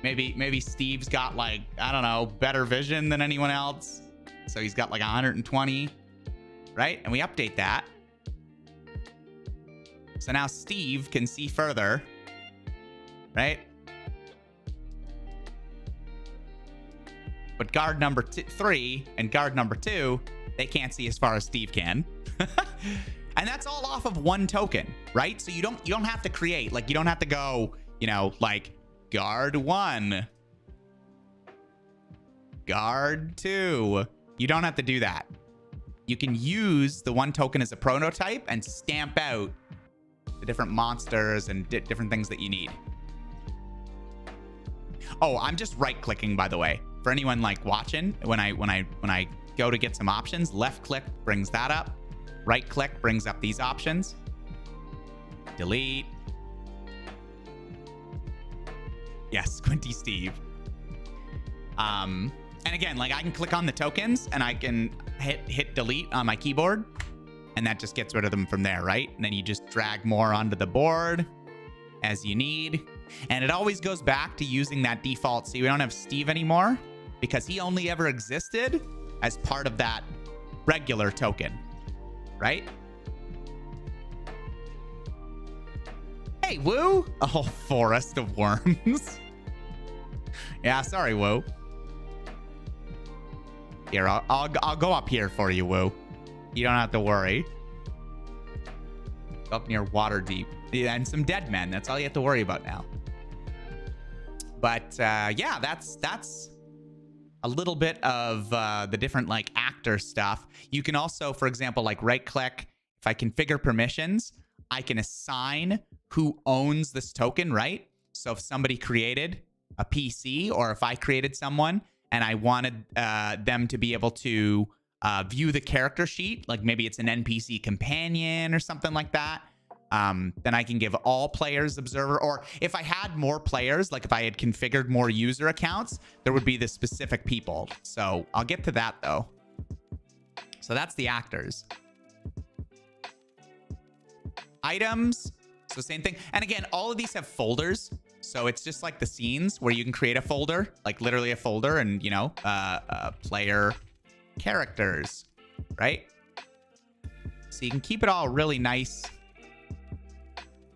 Maybe Steve's got like, I don't know, better vision than anyone else. So he's got like 120, right? And we update that. So now Steve can see further, right? But guard number 3 and guard number 2, they can't see as far as Steve can. And that's all off of one token, right? So you don't have to create, like you don't have to go, you know, like guard 1, guard 2. You don't have to do that. You can use the one token as a prototype and stamp out the different monsters and different things that you need. Oh, I'm just right clicking, by the way. For anyone like watching, when I go to get some options, left click brings that up. Right click brings up these options. Delete. Yes, Squinty Steve. And again, like I can click on the tokens and I can hit delete on my keyboard, and that just gets rid of them from there, right? And then you just drag more onto the board as you need. And it always goes back to using that default. See, we don't have Steve anymore because he only ever existed as part of that regular token, right? Hey, Woo! Oh, Forest of Worms. Yeah, sorry, Woo. Here, I'll go up here for you, Woo. You don't have to worry. Go up near water deep. And some dead men. That's all you have to worry about now. But yeah, that's a little bit of the different like actor stuff. You can also, for example, like right click. If I configure permissions, I can assign who owns this token, right? So if somebody created a PC, or if I created someone and I wanted them to be able to view the character sheet, like maybe it's an NPC companion or something like that, then I can give all players observer. Or if I had more players, like if I had configured more user accounts, there would be the specific people. So I'll get to that though. So that's the actors. Items, so same thing. And again, all of these have folders. So it's just like the scenes where you can create a folder, like literally a folder, and you know, player characters, right? So you can keep it all really nice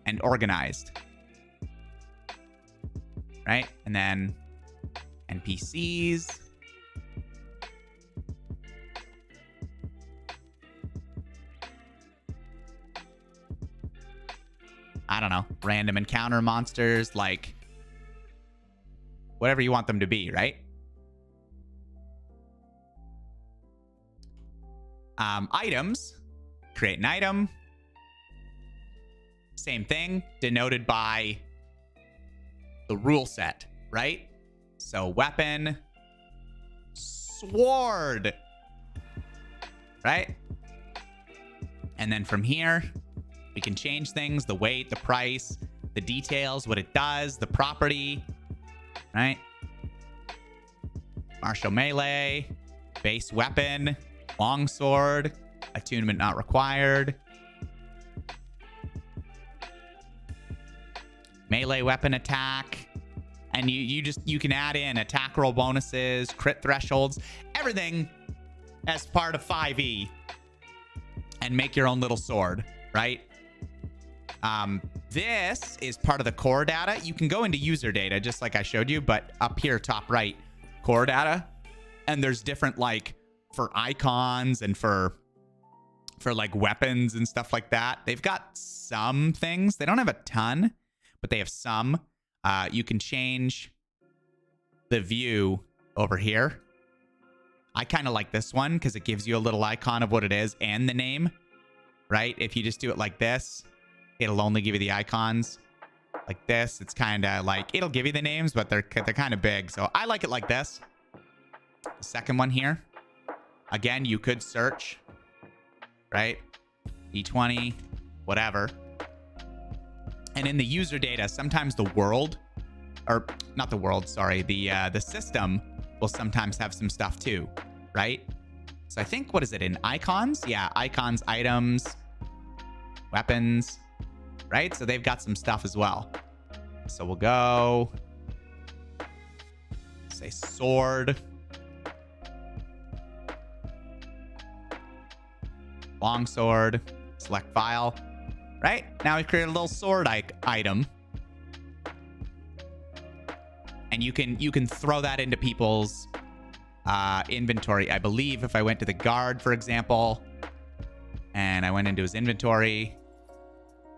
and organized, right? And then NPCs. I don't know, random encounter monsters, like whatever you want them to be, right? Items, create an item. Same thing, denoted by the rule set, right? So weapon, sword, right? And then from here, we can change things, the weight, the price, the details, what it does, the property, right? Martial melee, base weapon, longsword, attunement not required. Melee weapon attack. And you can add in attack roll bonuses, crit thresholds, everything as part of 5e. And make your own little sword, right? This is part of the core data. You can go into user data just like I showed you, but up here, top right, core data. And there's different like for icons and for like weapons and stuff like that. They've got some things. They don't have a ton, but they have some. You can change the view over here. I kind of like this one because it gives you a little icon of what it is and the name, right? If you just do it like this, it'll only give you the icons. Like this, it's kind of like, it'll give you the names, but they're kind of big. So I like it like this. The second one here. Again, you could search, right? D20, whatever. And in the user data, sometimes the world, or not the world, sorry, the system will sometimes have some stuff too, right? So I think, what is it in icons? Yeah, icons, items, weapons, right? So they've got some stuff as well. So we'll go, say sword, longsword, select file, right? Now we've created a little sword item. And you can throw that into people's inventory. I believe if I went to the guard, for example, and I went into his inventory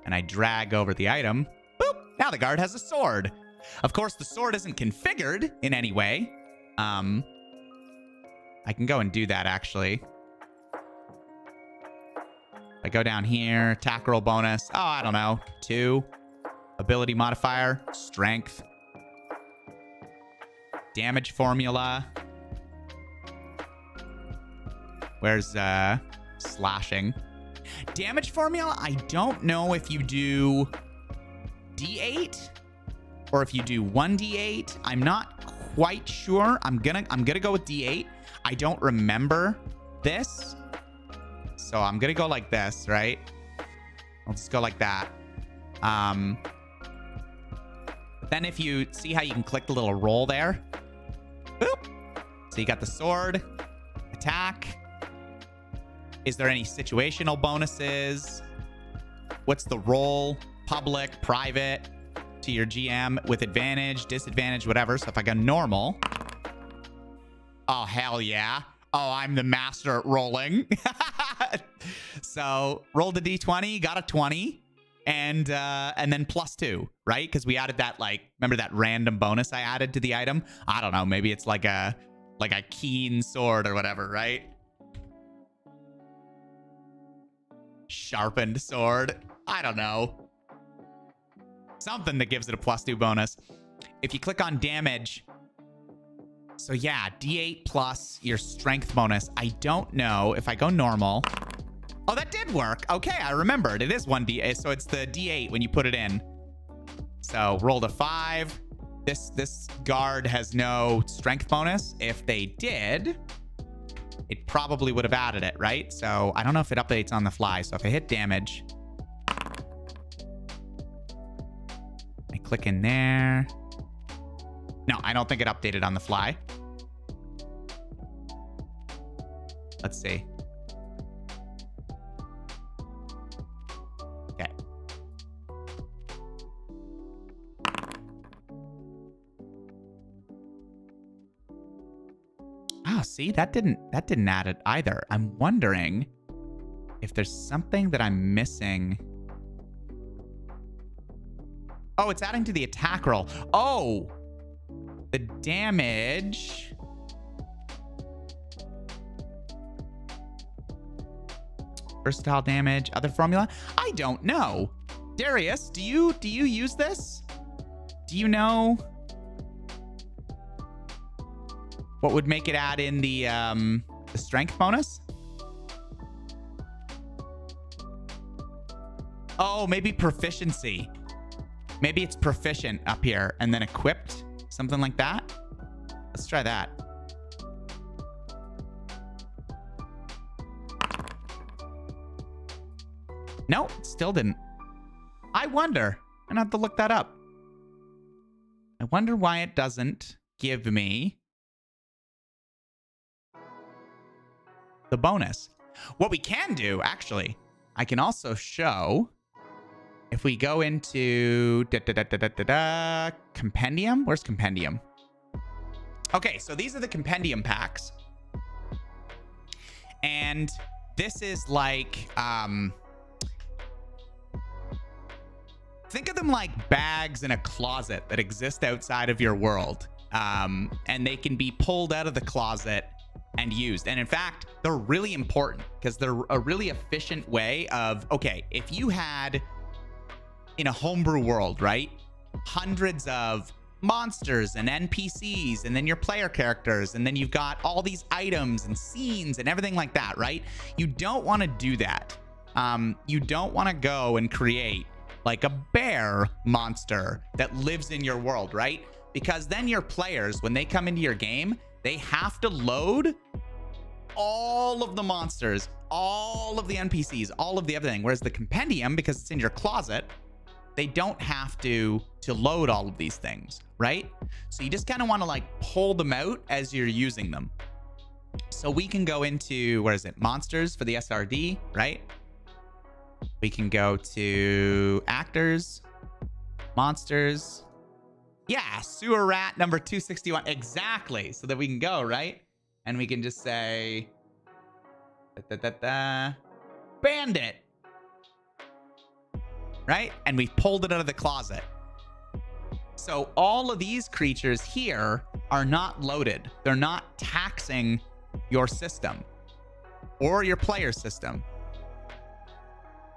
and I drag over the item, boop, now the guard has a sword. Of course, the sword isn't configured in any way. I can go and do that, actually. I go down here, attack roll bonus. Oh, I don't know. 2. Ability modifier, strength. Damage formula. Where's slashing? Damage formula, I don't know if you do D8 or if you do 1d8. I'm not quite sure. I'm gonna go with D8. I don't remember this. So I'm gonna go like this, right? I'll just go like that. But then if you see how you can click the little roll there, boop. So you got the sword, attack. Is there any situational bonuses? What's the roll? Public, private, to your GM with advantage, disadvantage, whatever. So if I go normal, oh hell yeah. Oh, I'm the master at rolling. So rolled a d20, got a 20. and then +2, right? Because we added that, like, remember that random bonus I added to the item? I don't know. Maybe it's like a keen sword or whatever, right? Sharpened sword. I don't know. Something that gives it a +2 bonus. If you click on damage, so yeah, D8 plus your strength bonus. I don't know if I go normal. Oh, that did work. Okay, I remembered. It is 1D8, so it's the D8 when you put it in. So rolled a 5. This guard has no strength bonus. If they did, it probably would have added it, right? So I don't know if it updates on the fly. So if I hit damage, I click in there. No, I don't think it updated on the fly. Let's see. Okay. Oh, see, that didn't add it either. I'm wondering if there's something that I'm missing. Oh, it's adding to the attack roll. Oh, the damage. Versatile damage, other formula? I don't know. Darius, do you use this? Do you know what would make it add in the strength bonus? Oh, maybe proficiency. Maybe it's proficient up here and then equipped, something like that. Let's try that. No, still didn't. I wonder. I'm gonna have to look that up. I wonder why it doesn't give me the bonus. What we can do, actually, I can also show, if we go into compendium. Where's compendium? Okay, so these are the compendium packs. And this is like, think of them like bags in a closet that exist outside of your world. And they can be pulled out of the closet and used. And in fact, they're really important because they're a really efficient way of, okay, if you had in a homebrew world, right? Hundreds of monsters and NPCs, and then your player characters, and then you've got all these items and scenes and everything like that, right? You don't want to do that. You don't want to go and create like a bear monster that lives in your world, right? Because then your players, when they come into your game, they have to load all of the monsters, all of the NPCs, all of the everything. Whereas the compendium, because it's in your closet, they don't have to load all of these things, right? So you just kind of want to like pull them out as you're using them. So we can go into, where is it? Monsters for the SRD, right? We can go to actors, monsters. Yeah, sewer rat number 261. Exactly. So that we can go, right? And we can just say, bandit. Right? And we've pulled it out of the closet. So all of these creatures here are not loaded. They're not taxing your system or your player system.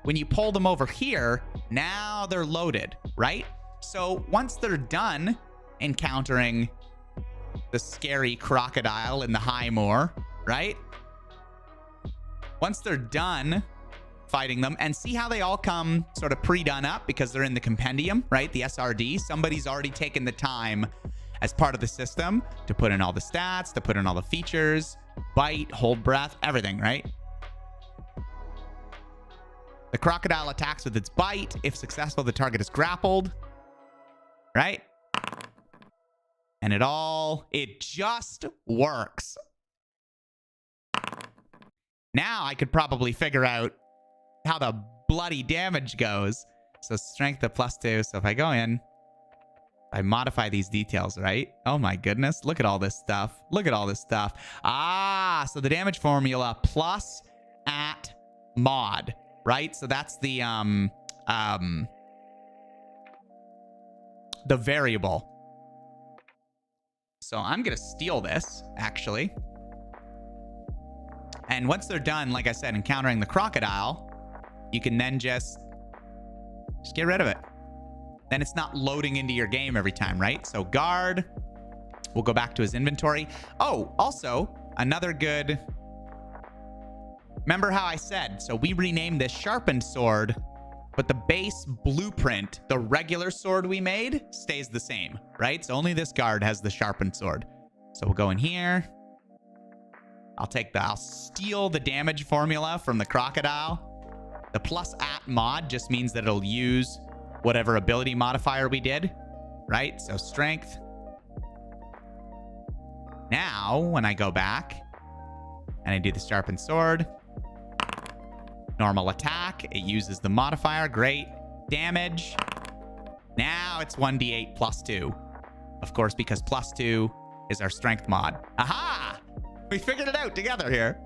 When you pull them over here, now they're loaded, right? So once they're done encountering the scary crocodile in the high moor, right? Once they're done fighting them, and see how they all come sort of pre-done up because they're in the compendium, right? The SRD. Somebody's already taken the time as part of the system to put in all the stats, to put in all the features, bite, hold breath, everything, right? The crocodile attacks with its bite. If successful, the target is grappled, right? And it just works. Now I could probably figure out how the bloody damage goes. So strength of +2. So if I go in, I modify these details, right? Oh my goodness. Look at all this stuff. Look at all this stuff. Ah, so the damage formula plus at mod, right? So that's the the variable. So I'm going to steal this, actually. And once they're done, like I said, encountering the crocodile, you can then just get rid of it. Then it's not loading into your game every time, right? So guard, we'll go back to his inventory. Oh, also, another good... Remember how I said, so we renamed this sharpened sword, but the base blueprint, the regular sword we made, stays the same, right? So only this guard has the sharpened sword. So we'll go in here. I'll steal the damage formula from the crocodile. The +@ mod just means that it'll use whatever ability modifier we did, right? So strength. Now, when I go back and I do the sharpened sword, normal attack, it uses the modifier. Great. Damage. Now it's 1d8 +2. Of course, because +2 is our strength mod. Aha! We figured it out together here.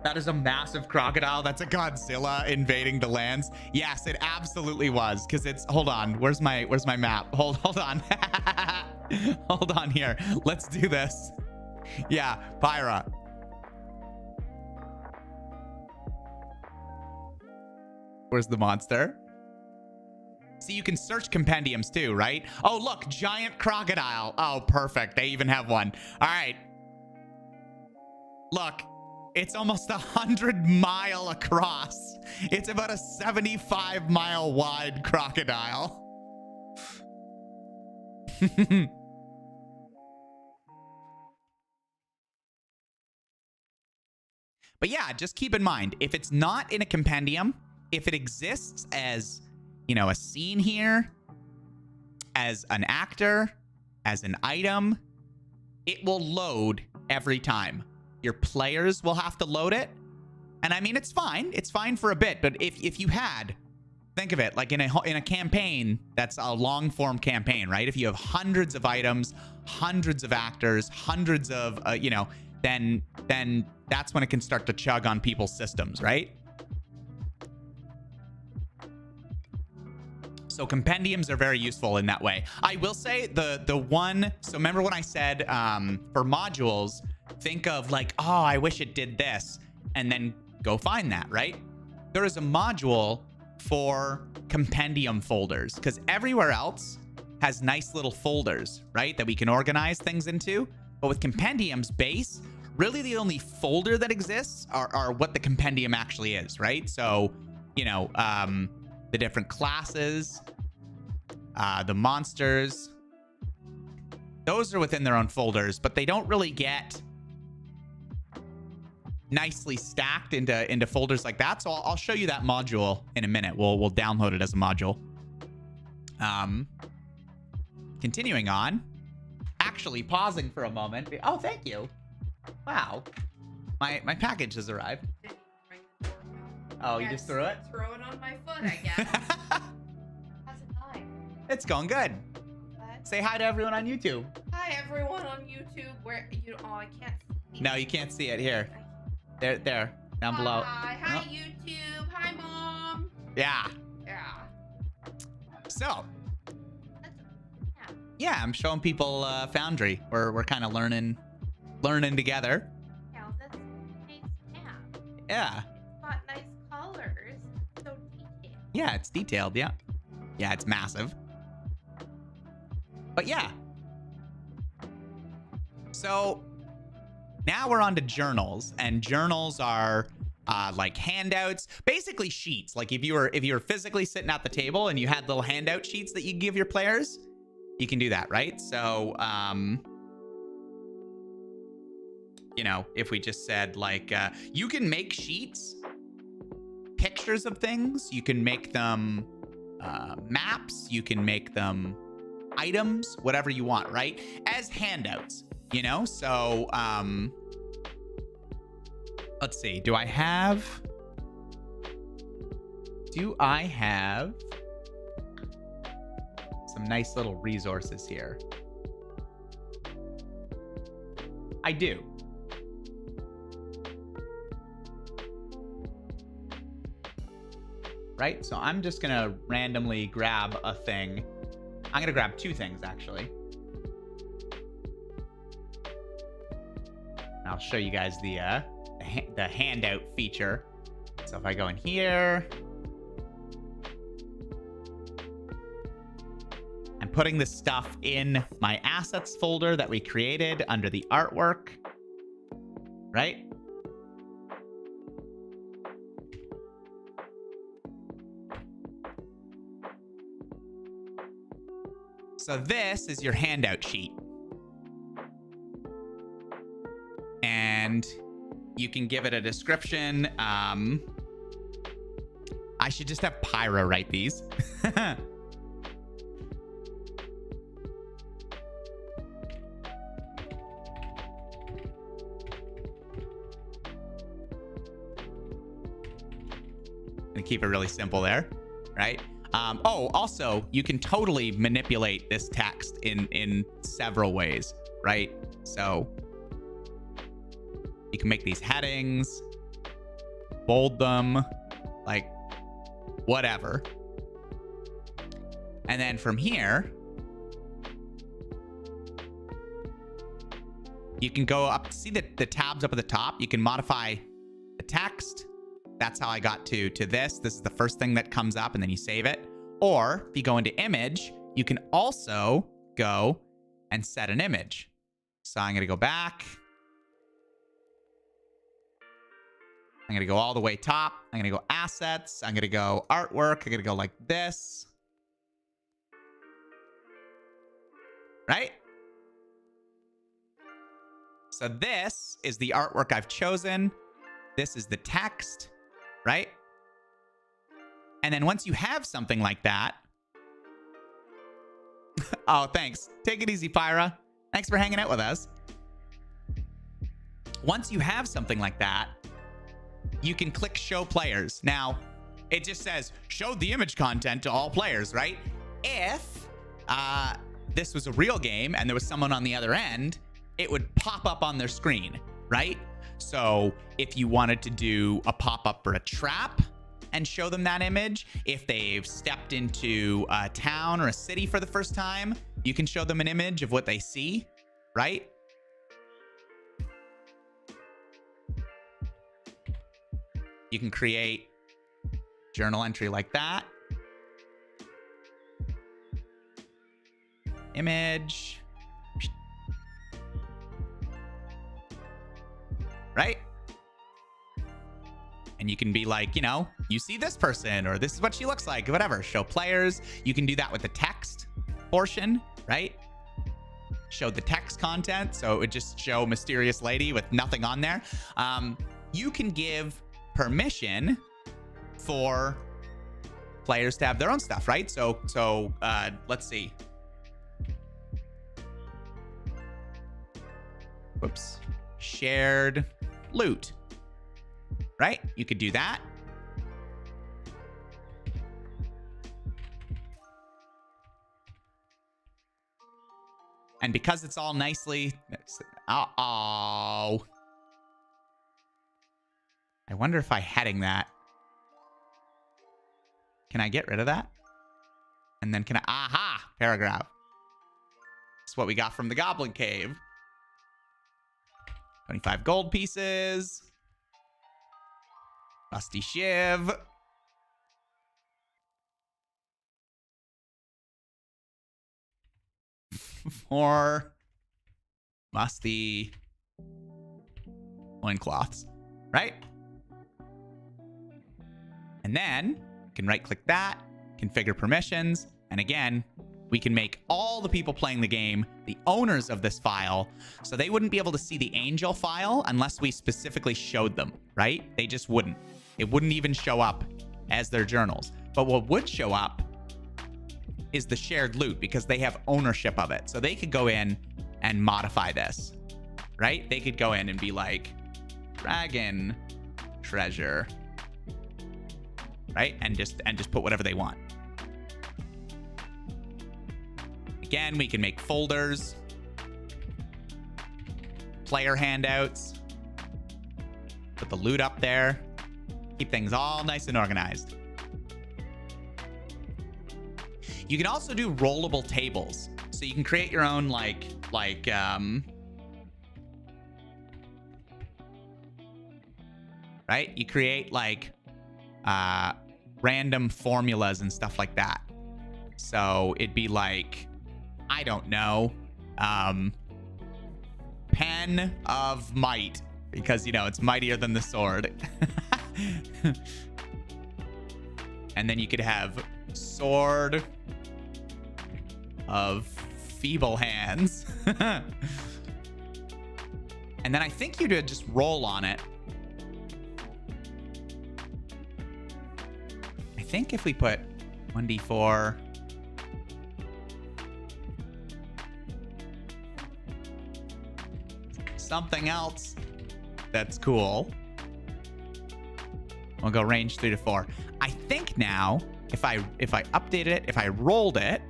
That is a massive crocodile. That's a Godzilla invading the lands. Yes, it absolutely was. Because it's... Hold on. Where's my map? Hold on. Hold on here. Let's do this. Yeah, Pyra. Where's the monster? See, you can search compendiums too, right? Oh, look, giant crocodile. Oh, perfect. They even have one. All right. Look, it's almost 100-mile across. It's about a 75-mile wide crocodile. But yeah, just keep in mind, if it's not in a compendium, if it exists as, you know, a scene here, as an actor, as an item, it will load every time. Your players will have to load it. And I mean, it's fine. It's fine for a bit. But if you had, think of it like in a campaign, that's a long form campaign, right? If you have hundreds of items, hundreds of actors, hundreds of, you know, then that's when it can start to chug on people's systems, right? So compendiums are very useful in that way. I will say the one, so remember when I said for modules, think of like, oh, I wish it did this, and then go find that, right? There is a module for compendium folders because everywhere else has nice little folders, right? That we can organize things into. But with compendiums base, really the only folder that exists are what the compendium actually is, right? So, you know, the different classes, the monsters, those are within their own folders, but they don't really get nicely stacked into folders like that. So I'll show you that module in a minute. We'll download it as a module. Continuing on, actually pausing for a moment. Oh, thank you. Wow, my package has arrived. Oh, you just threw it? Throw it on my foot, I guess. How's it going? It's going good. What? Say hi to everyone on YouTube. Hi, everyone on YouTube. Where you? Oh, I can't see. No, you can't see it. Here. There, down below. Hi, Oh. YouTube. Hi, Mom. Yeah. Yeah. So. Yeah. Yeah, I'm showing people Foundry. We're kind of learning together. Yeah, that's nice. Yeah. Yeah. It's got nice colors. So detailed. Yeah, it's detailed. Yeah. Yeah, it's massive. But yeah. So now we're on to journals, and journals are like handouts, basically sheets. Like if you were physically sitting at the table and you had little handout sheets that you give your players, you can do that, right? So you know, if we just said like you can make sheets, pictures of things, you can make them maps, you can make them items, whatever you want, right? As handouts, you know? So let's see, do I have some nice little resources here? I do. right? So I'm just gonna randomly grab a thing. I'm gonna grab two things actually. I'll show you guys the handout feature. So if I go in here, I'm putting the stuff in my assets folder that we created under the artwork, right? So this is your handout sheet. And you can give it a description. I should just have Pyra write these. And keep it really simple there, right? Oh, also, you can totally manipulate this text in several ways, right? So you can make these headings, bold them, like whatever. And then from here, you can go up, see the tabs up at the top? You can modify the text. That's how I got to this. This is the first thing that comes up and then you save it. Or if you go into image, you can also go and set an image. So I'm going to go back. I'm going to go all the way top. I'm going to go assets. I'm going to go artwork. I'm going to go like this. Right? So this is the artwork I've chosen. This is the text, right? And then once you have something like that. Oh, thanks. Take it easy, Pyra. Thanks for hanging out with us. Once you have something like that, you can click show players. Now, it just says show the image content to all players, right? If this was a real game and there was someone on the other end, it would pop up on their screen, right? So if you wanted to do a pop-up for a trap and show them that image, if they've stepped into a town or a city for the first time, you can show them an image of what they see, right? You can create journal entry like that. Image. Right? And you can be like, you know, you see this person or this is what she looks like, whatever. Show players. You can do that with the text portion, right? Show the text content. So it would just show mysterious lady with nothing on there. You can give permission for players to have their own stuff, right? So let's see. Whoops. Shared loot, right? You could do that. And because it's all nicely, I wonder if I heading that. Can I get rid of that? And then can I, aha, paragraph. That's what we got from the Goblin Cave. 25 gold pieces. Rusty shiv. Four musty loincloths, right? And then you can right click that, configure permissions, and again, we can make all the people playing the game the owners of this file, so they wouldn't be able to see the Angel file unless we specifically showed them, right? They just wouldn't. It wouldn't even show up as their journals. But what would show up is the shared loot because they have ownership of it. So they could go in and modify this, right? They could go in and be like, dragon treasure, right? And just put whatever they want. Again, we can make folders, player handouts, put the loot up there, keep things all nice and organized. You can also do rollable tables. So you can create your own right? You create like random formulas and stuff like that. So it'd be like, I don't know, pen of might, because, you know, it's mightier than the sword. And then you could have sword of feeble hands. And then I think you would just roll on it. I think if we put 1d4... something else that's cool. We'll go range 3 to 4. I think now, if I updated it, if I rolled it...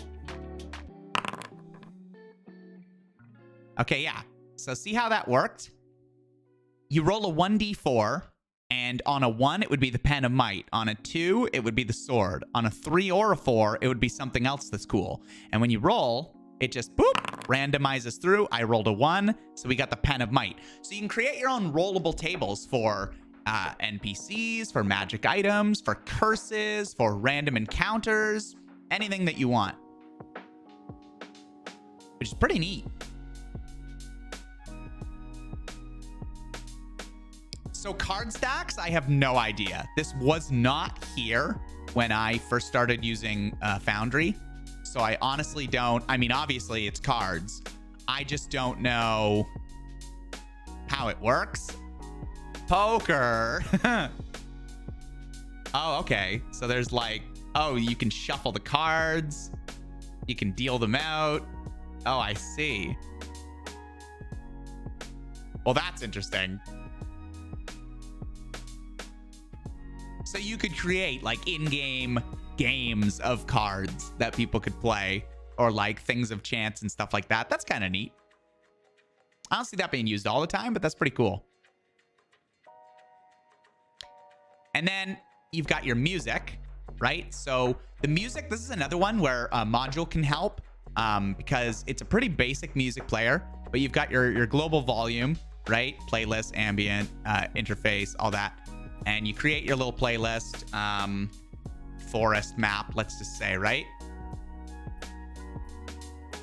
Okay, yeah. So see how that worked? You roll a 1d4, and on a 1, it would be the pen of might. On a 2, it would be the sword. On a 3 or a 4, it would be something else that's cool. And when you roll, it just, boop, randomizes through. I rolled a 1, so we got the pen of might. So you can create your own rollable tables for NPCs, for magic items, for curses, for random encounters, anything that you want. Which is pretty neat. So card stacks, I have no idea. This was not here when I first started using Foundry. So I honestly don't, I mean, obviously it's cards. I just don't know how it works. Poker. Oh, okay. So there's like, oh, you can shuffle the cards. You can deal them out. Oh, I see. Well, that's interesting. So you could create like in-game games of cards that people could play, or like things of chance and stuff like that. That's kind of neat. I don't see that being used all the time, but that's pretty cool. And then you've got your music, right? So the music, this is another one where a module can help because it's a pretty basic music player, but you've got your global volume, right? Playlist, ambient, interface, all that. And you create your little playlist, forest map, let's just say, right?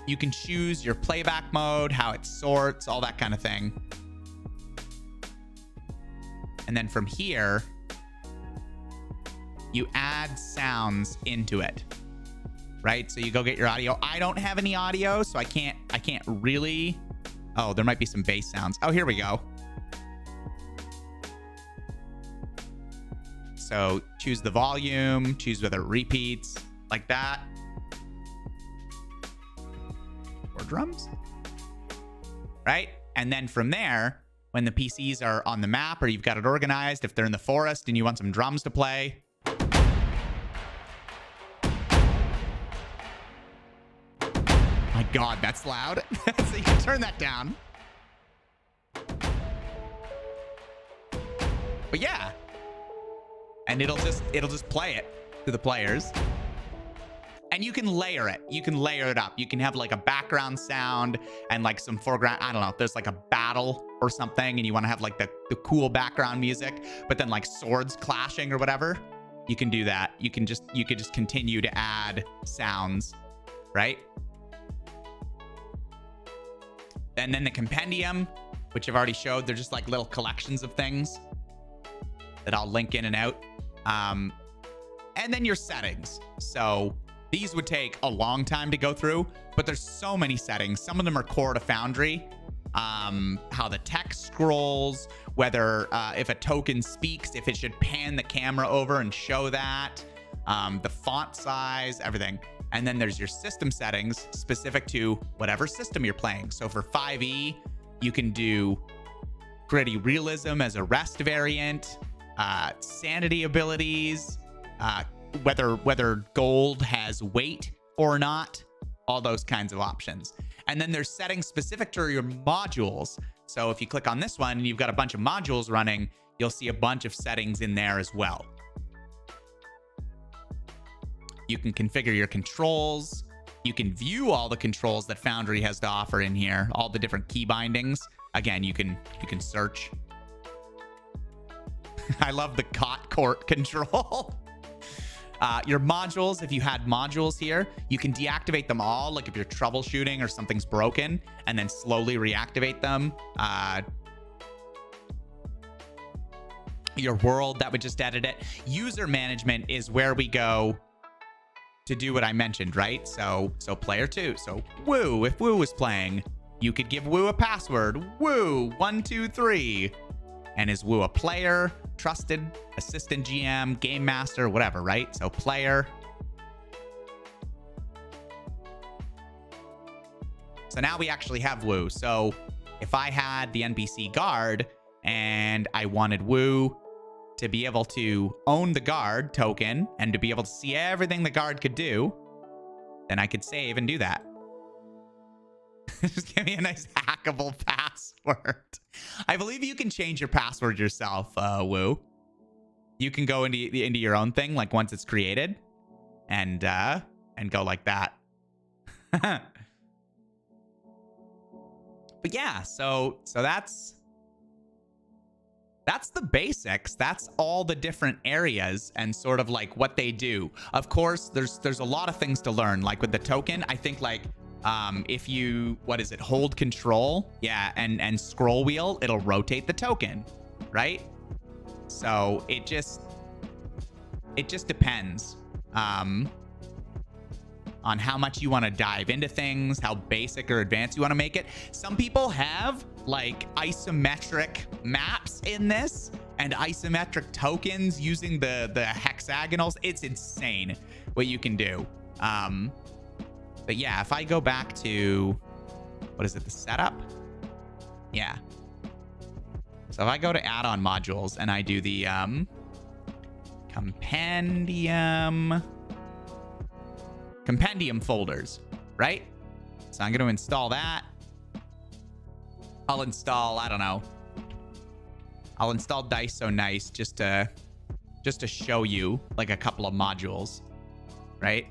You can choose your playback mode, how it sorts, all that kind of thing. And then from here, you add sounds into it, right? So you go get your audio. I don't have any audio, so I can't really... Oh, there might be some bass sounds. Oh, here we go. So choose the volume, choose whether it repeats, like that. Or drums, right? And then from there, when the PCs are on the map or you've got it organized, if they're in the forest and you want some drums to play, my God, that's loud. So you can turn that down. But yeah. And it'll just play it to the players. And you can layer it. You can layer it up. You can have like a background sound and like some foreground. I don't know if there's like a battle or something and you want to have like the cool background music, but then like swords clashing or whatever. You can do that. You could just continue to add sounds, right? And then the compendium, which I've already showed, they're just like little collections of things that I'll link in and out. And then your settings. So these would take a long time to go through, but there's so many settings. Some of them are core to Foundry. How the text scrolls, whether if a token speaks, if it should pan the camera over and show that, the font size, everything. And then there's your system settings specific to whatever system you're playing. So for 5e, you can do gritty realism as a rest variant, sanity abilities, whether gold has weight or not, all those kinds of options. And then there's settings specific to your modules. So if you click on this one and you've got a bunch of modules running, you'll see a bunch of settings in there as well. You can configure your controls. You can view all the controls that Foundry has to offer in here, all the different key bindings. Again, you can search. I love the cot court control. Your modules, if you had modules here, you can deactivate them all, like if you're troubleshooting or something's broken, and then slowly reactivate them. Your world, that would just edit it. User management is where we go to do what I mentioned, right? So player 2. So Woo, if Woo was playing, you could give Woo a password. Woo123. And is Woo a player, trusted, assistant GM, game master, whatever, right? So player. So now we actually have Woo. So if I had the NPC guard and I wanted Woo to be able to own the guard token and to be able to see everything the guard could do, then I could save and do that. Just give me a nice hackable password. I believe you can change your password yourself, Woo. You can go into your own thing, like once it's created, and go like that. But yeah, so that's the basics. That's all the different areas and sort of like what they do. Of course, there's a lot of things to learn. Like with the token, I think like if you, hold control, yeah, and scroll wheel, it'll rotate the token, right? So it just depends on how much you want to dive into things, how basic or advanced you want to make it. Some people have like isometric maps in this and isometric tokens using the hexagonals. It's insane what you can do. But yeah, if I go back to, the setup? Yeah. So if I go to add-on modules and I do the compendium folders, right? So I'm going to install that. I'll install, I don't know. I'll install Dice So Nice just to show you like a couple of modules, right?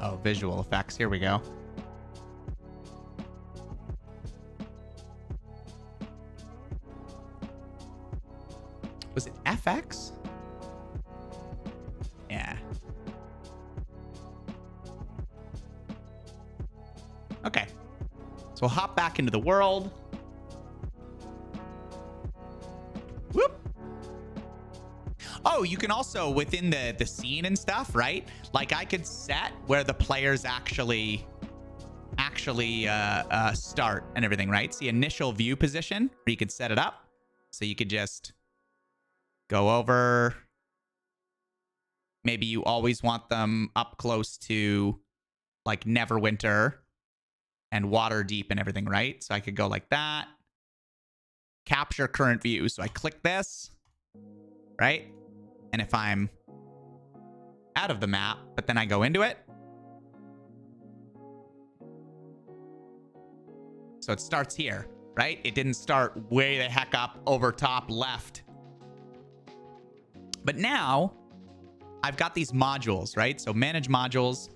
Oh, visual effects. Here we go. Was it FX? Yeah. Okay. So we'll hop back into the world. Whoop. Oh, you can also, within the scene and stuff, right? Like I could set where the players actually start and everything, right? See initial view position, where you could set it up. So you could just go over. Maybe you always want them up close to like Neverwinter and Waterdeep and everything, right? So I could go like that. Capture current view. So I click this, right? And if I'm out of the map, but then I go into it. So it starts here, right? It didn't start way the heck up over top left. But now I've got these modules, right? So manage modules.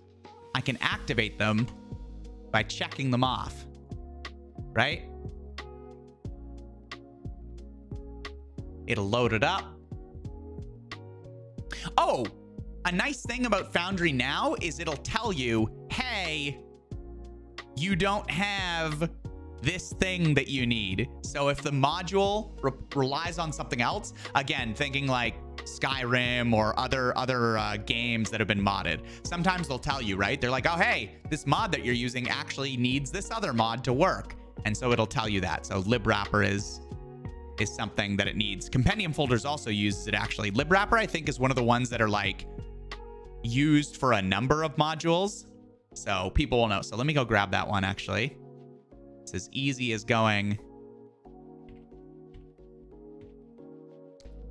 I can activate them by checking them off, right? It'll load it up. Oh, a nice thing about Foundry now is it'll tell you, hey, you don't have this thing that you need. So if the module relies on something else, again, thinking like Skyrim or other games that have been modded, sometimes they'll tell you, right? They're like, oh, hey, this mod that you're using actually needs this other mod to work. And so it'll tell you that. So libwrapper is something that it needs. Compendium folders also uses it actually. Libwrapper, I think, is one of the ones that are like used for a number of modules. So people will know. So let me go grab that one actually. It's as easy as going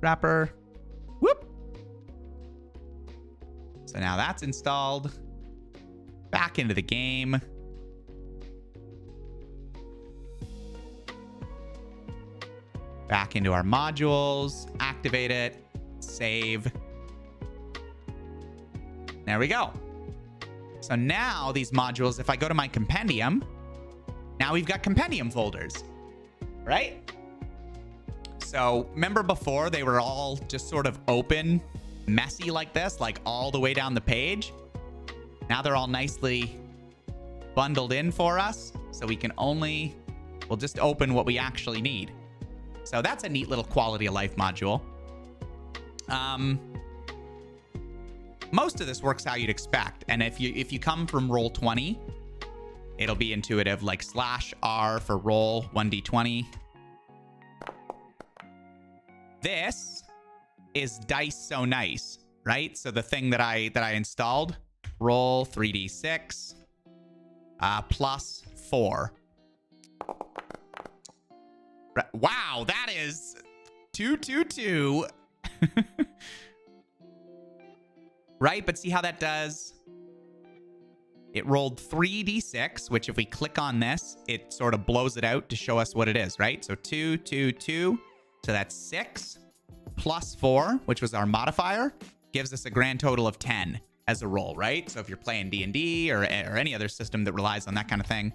wrapper. Whoop. So now that's installed. Back into the game. Back into our modules. Activate it. Save. There we go. So now these modules, if I go to my compendium, now we've got compendium folders, right? So remember before they were all just sort of open, messy like this, like all the way down the page. Now they're all nicely bundled in for us. So we can we'll just open what we actually need. So that's a neat little quality of life module. Most of this works how you'd expect. And if you come from Roll20, it'll be intuitive, like /R for roll 1d20. This is Dice So Nice, right? So the thing that I installed, roll 3d6 plus 4. Wow, that is 222. Right, but see how that does? It rolled 3d6, which if we click on this, it sort of blows it out to show us what it is, right? So 2, 2, 2. So that's 6 plus 4, which was our modifier, gives us a grand total of 10 as a roll, right? So if you're playing D&D or any other system that relies on that kind of thing.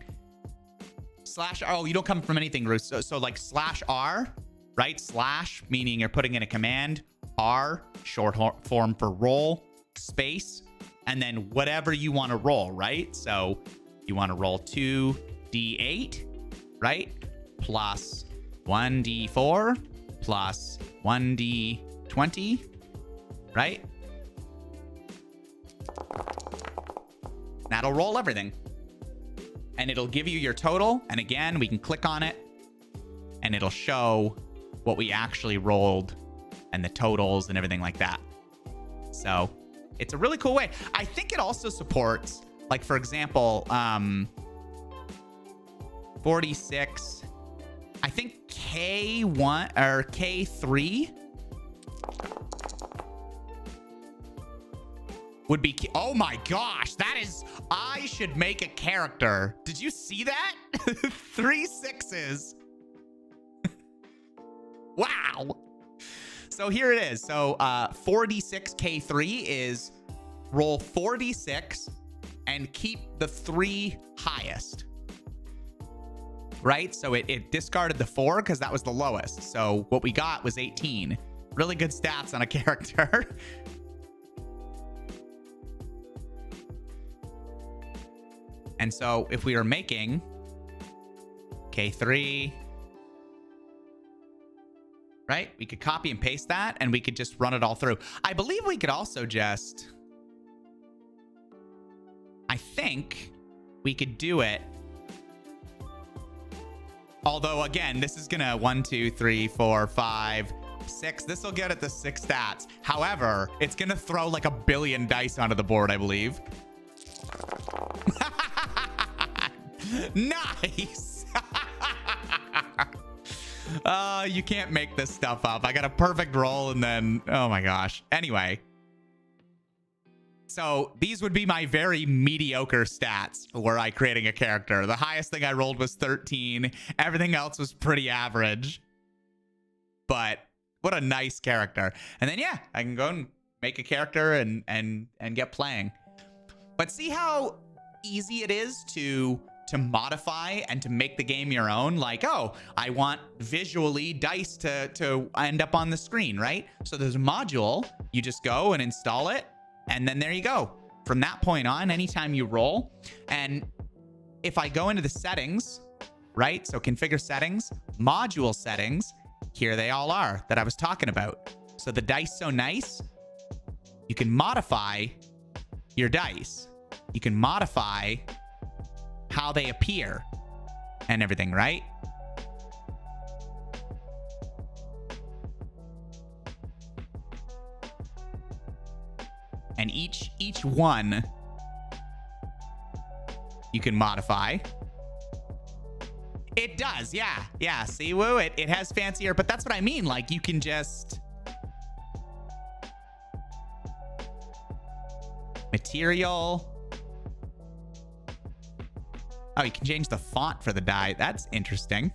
Oh, you don't come from anything, Ruth. So like /R, right? Slash, meaning you're putting in a command. R, short form for roll. Space, and then whatever you want to roll, right? So you want to roll 2d8, right? Plus 1d4 plus 1d20, right? That'll roll everything. And it'll give you your total. And again, we can click on it and it'll show what we actually rolled and the totals and everything like that. So it's a really cool way. I think it also supports, like, for example, 46, I think K1 or K3 would be, oh my gosh, I should make a character. Did you see that? 3 6s. Wow. So here it is. So 46K3 is roll 4d6 and keep the 3 highest. Right? So it discarded the 4 because that was the lowest. So what we got was 18. Really good stats on a character. And so if we were making K3... right? We could copy and paste that and we could just run it all through. I believe we could also just... I think we could do it. Although, again, this is going to 1, 2, 3, 4, 5, 6. This will get at the 6 stats. However, it's going to throw like a billion dice onto the board, I believe. Nice. You can't make this stuff up. I got a perfect roll and then, oh my gosh. Anyway. So these would be my very mediocre stats were I creating a character. The highest thing I rolled was 13. Everything else was pretty average. But what a nice character. And then, yeah, I can go and make a character and get playing. But see how easy it is to modify and to make the game your own. Like, oh, I want visually dice to end up on the screen, right? So there's a module, you just go and install it, and then there you go. From that point on, anytime you roll, and if I go into the settings, right? So configure settings, module settings, here they all are that I was talking about. So the Dice So Nice, you can modify your dice. You can modify how they appear and everything, right? And each one you can modify. It does, yeah. Yeah, see, woo, it has fancier, but that's what I mean. Like, you can just... Material. Oh, you can change the font for the die. That's interesting.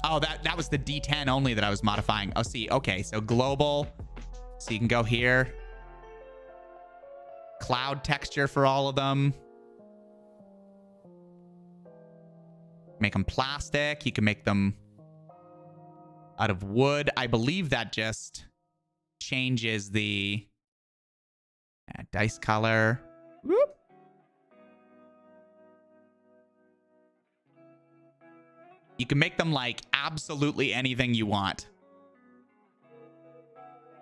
Oh, that was the D10 only that I was modifying. Oh, see. Okay, so global. So you can go here. Cloud texture for all of them. Make them plastic. You can make them out of wood. I believe that just changes the dice color. Whoop. You can make them like absolutely anything you want.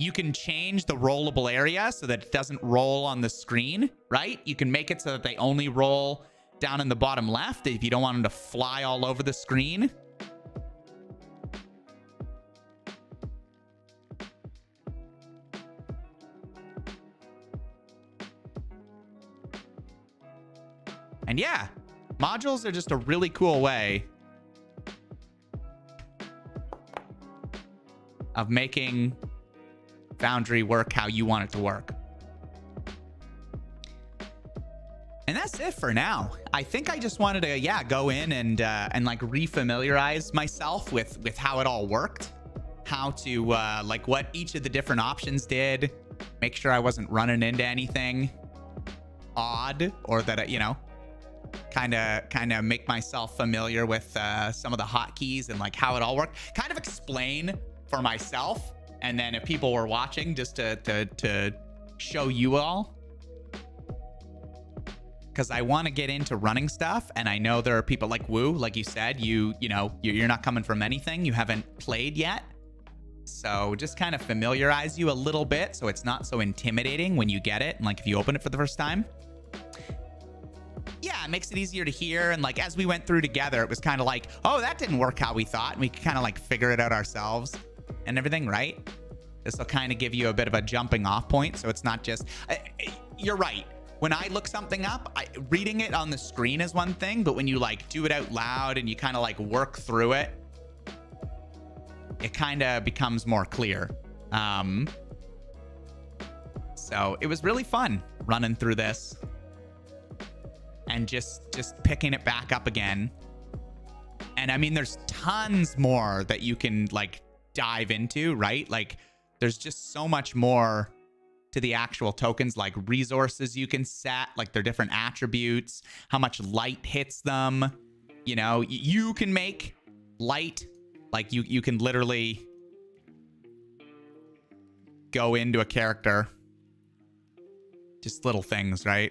You can change the rollable area so that it doesn't roll on the screen, right? You can make it so that they only roll down in the bottom left if you don't want them to fly all over the screen. And yeah, modules are just a really cool way of making Foundry work how you want it to work. And that's it for now. I think I just wanted to, yeah, go in and like refamiliarize myself with how it all worked, how to like what each of the different options did, make sure I wasn't running into anything odd, or that, you know, kind of make myself familiar with some of the hotkeys and like how it all worked. Kind of explain for myself, and then if people were watching, just to show you all. Because I want to get into running stuff, and I know there are people like Woo, like you said, you know, you're not coming from anything, you haven't played yet. So just kind of familiarize you a little bit so it's not so intimidating when you get it, and like if you open it for the first time. Yeah, it makes it easier to hear, and like as we went through together, it was kind of like, oh, that didn't work how we thought, and we could kind of like figure it out ourselves and everything, right? This will kind of give you a bit of a jumping off point, so it's not just... You're right. When I look something up, reading it on the screen is one thing, but when you like do it out loud and you kind of like work through it, it kind of becomes more clear. So it was really fun running through this and just picking it back up again. And I mean, there's tons more that you can like dive into, right? Like there's just so much more to the actual tokens, like resources you can set, like their different attributes, how much light hits them. You know, you can make light, like you can literally go into a character, just little things, right?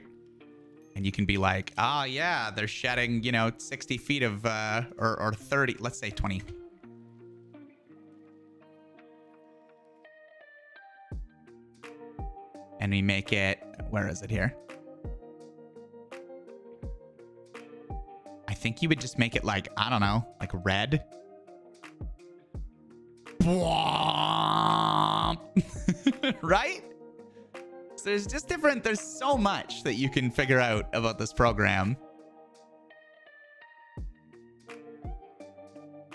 And you can be like, oh yeah, they're shedding, you know, 60 feet of, or 30, let's say 20. And we make it, where is it here? I think you would just make it like, I don't know, like red. Right? So there's just different, there's so much that you can figure out about this program.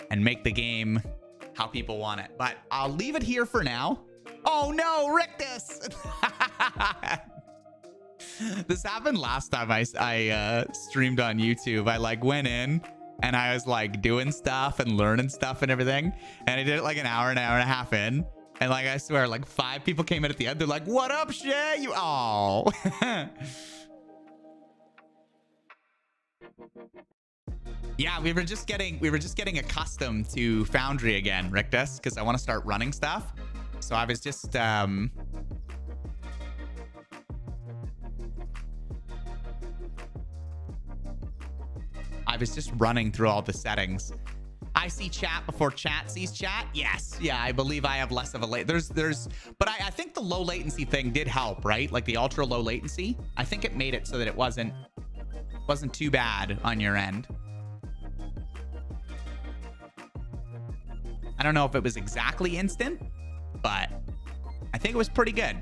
And make the game how people want it. But I'll leave it here for now. Oh no, Rictus! This happened last time I streamed on YouTube. I like went in and I was like doing stuff and learning stuff and everything. And I did it like an hour and a half in. And like, I swear, like 5 people came in at the end. They're like, what up, Shay? You, oh. Yeah, we were just getting accustomed to Foundry again, Rictus, because I want to start running stuff. So I was just running through all the settings. I see chat before chat sees chat. Yes, yeah, I believe I have less of a but I think the low latency thing did help, right? Like the ultra low latency. I think it made it so that it wasn't too bad on your end. I don't know if it was exactly instant, but I think it was pretty good.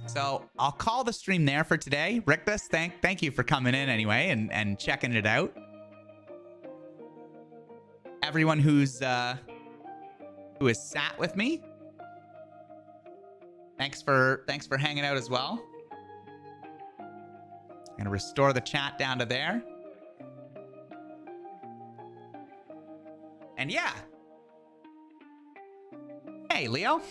So I'll call the stream there for today. Rictus, thank you for coming in anyway and checking it out. everyone who has sat with me. Thanks for hanging out as well. I'm gonna restore the chat down to there. And yeah. Hey, Leo.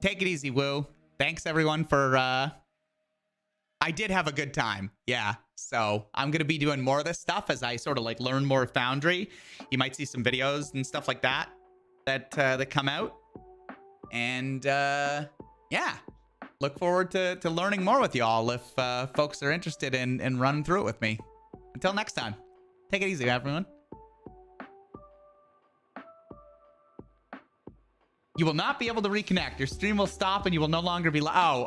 Take it easy, Woo. Thanks everyone for I did have a good time. Yeah. So I'm gonna be doing more of this stuff as I sort of like learn more of Foundry. You might see some videos and stuff like that that come out. And yeah. Look forward to learning more with y'all if folks are interested in running through it with me. Until next time. Take it easy, everyone. You will not be able to reconnect. Your stream will stop and you will no longer be... Oh,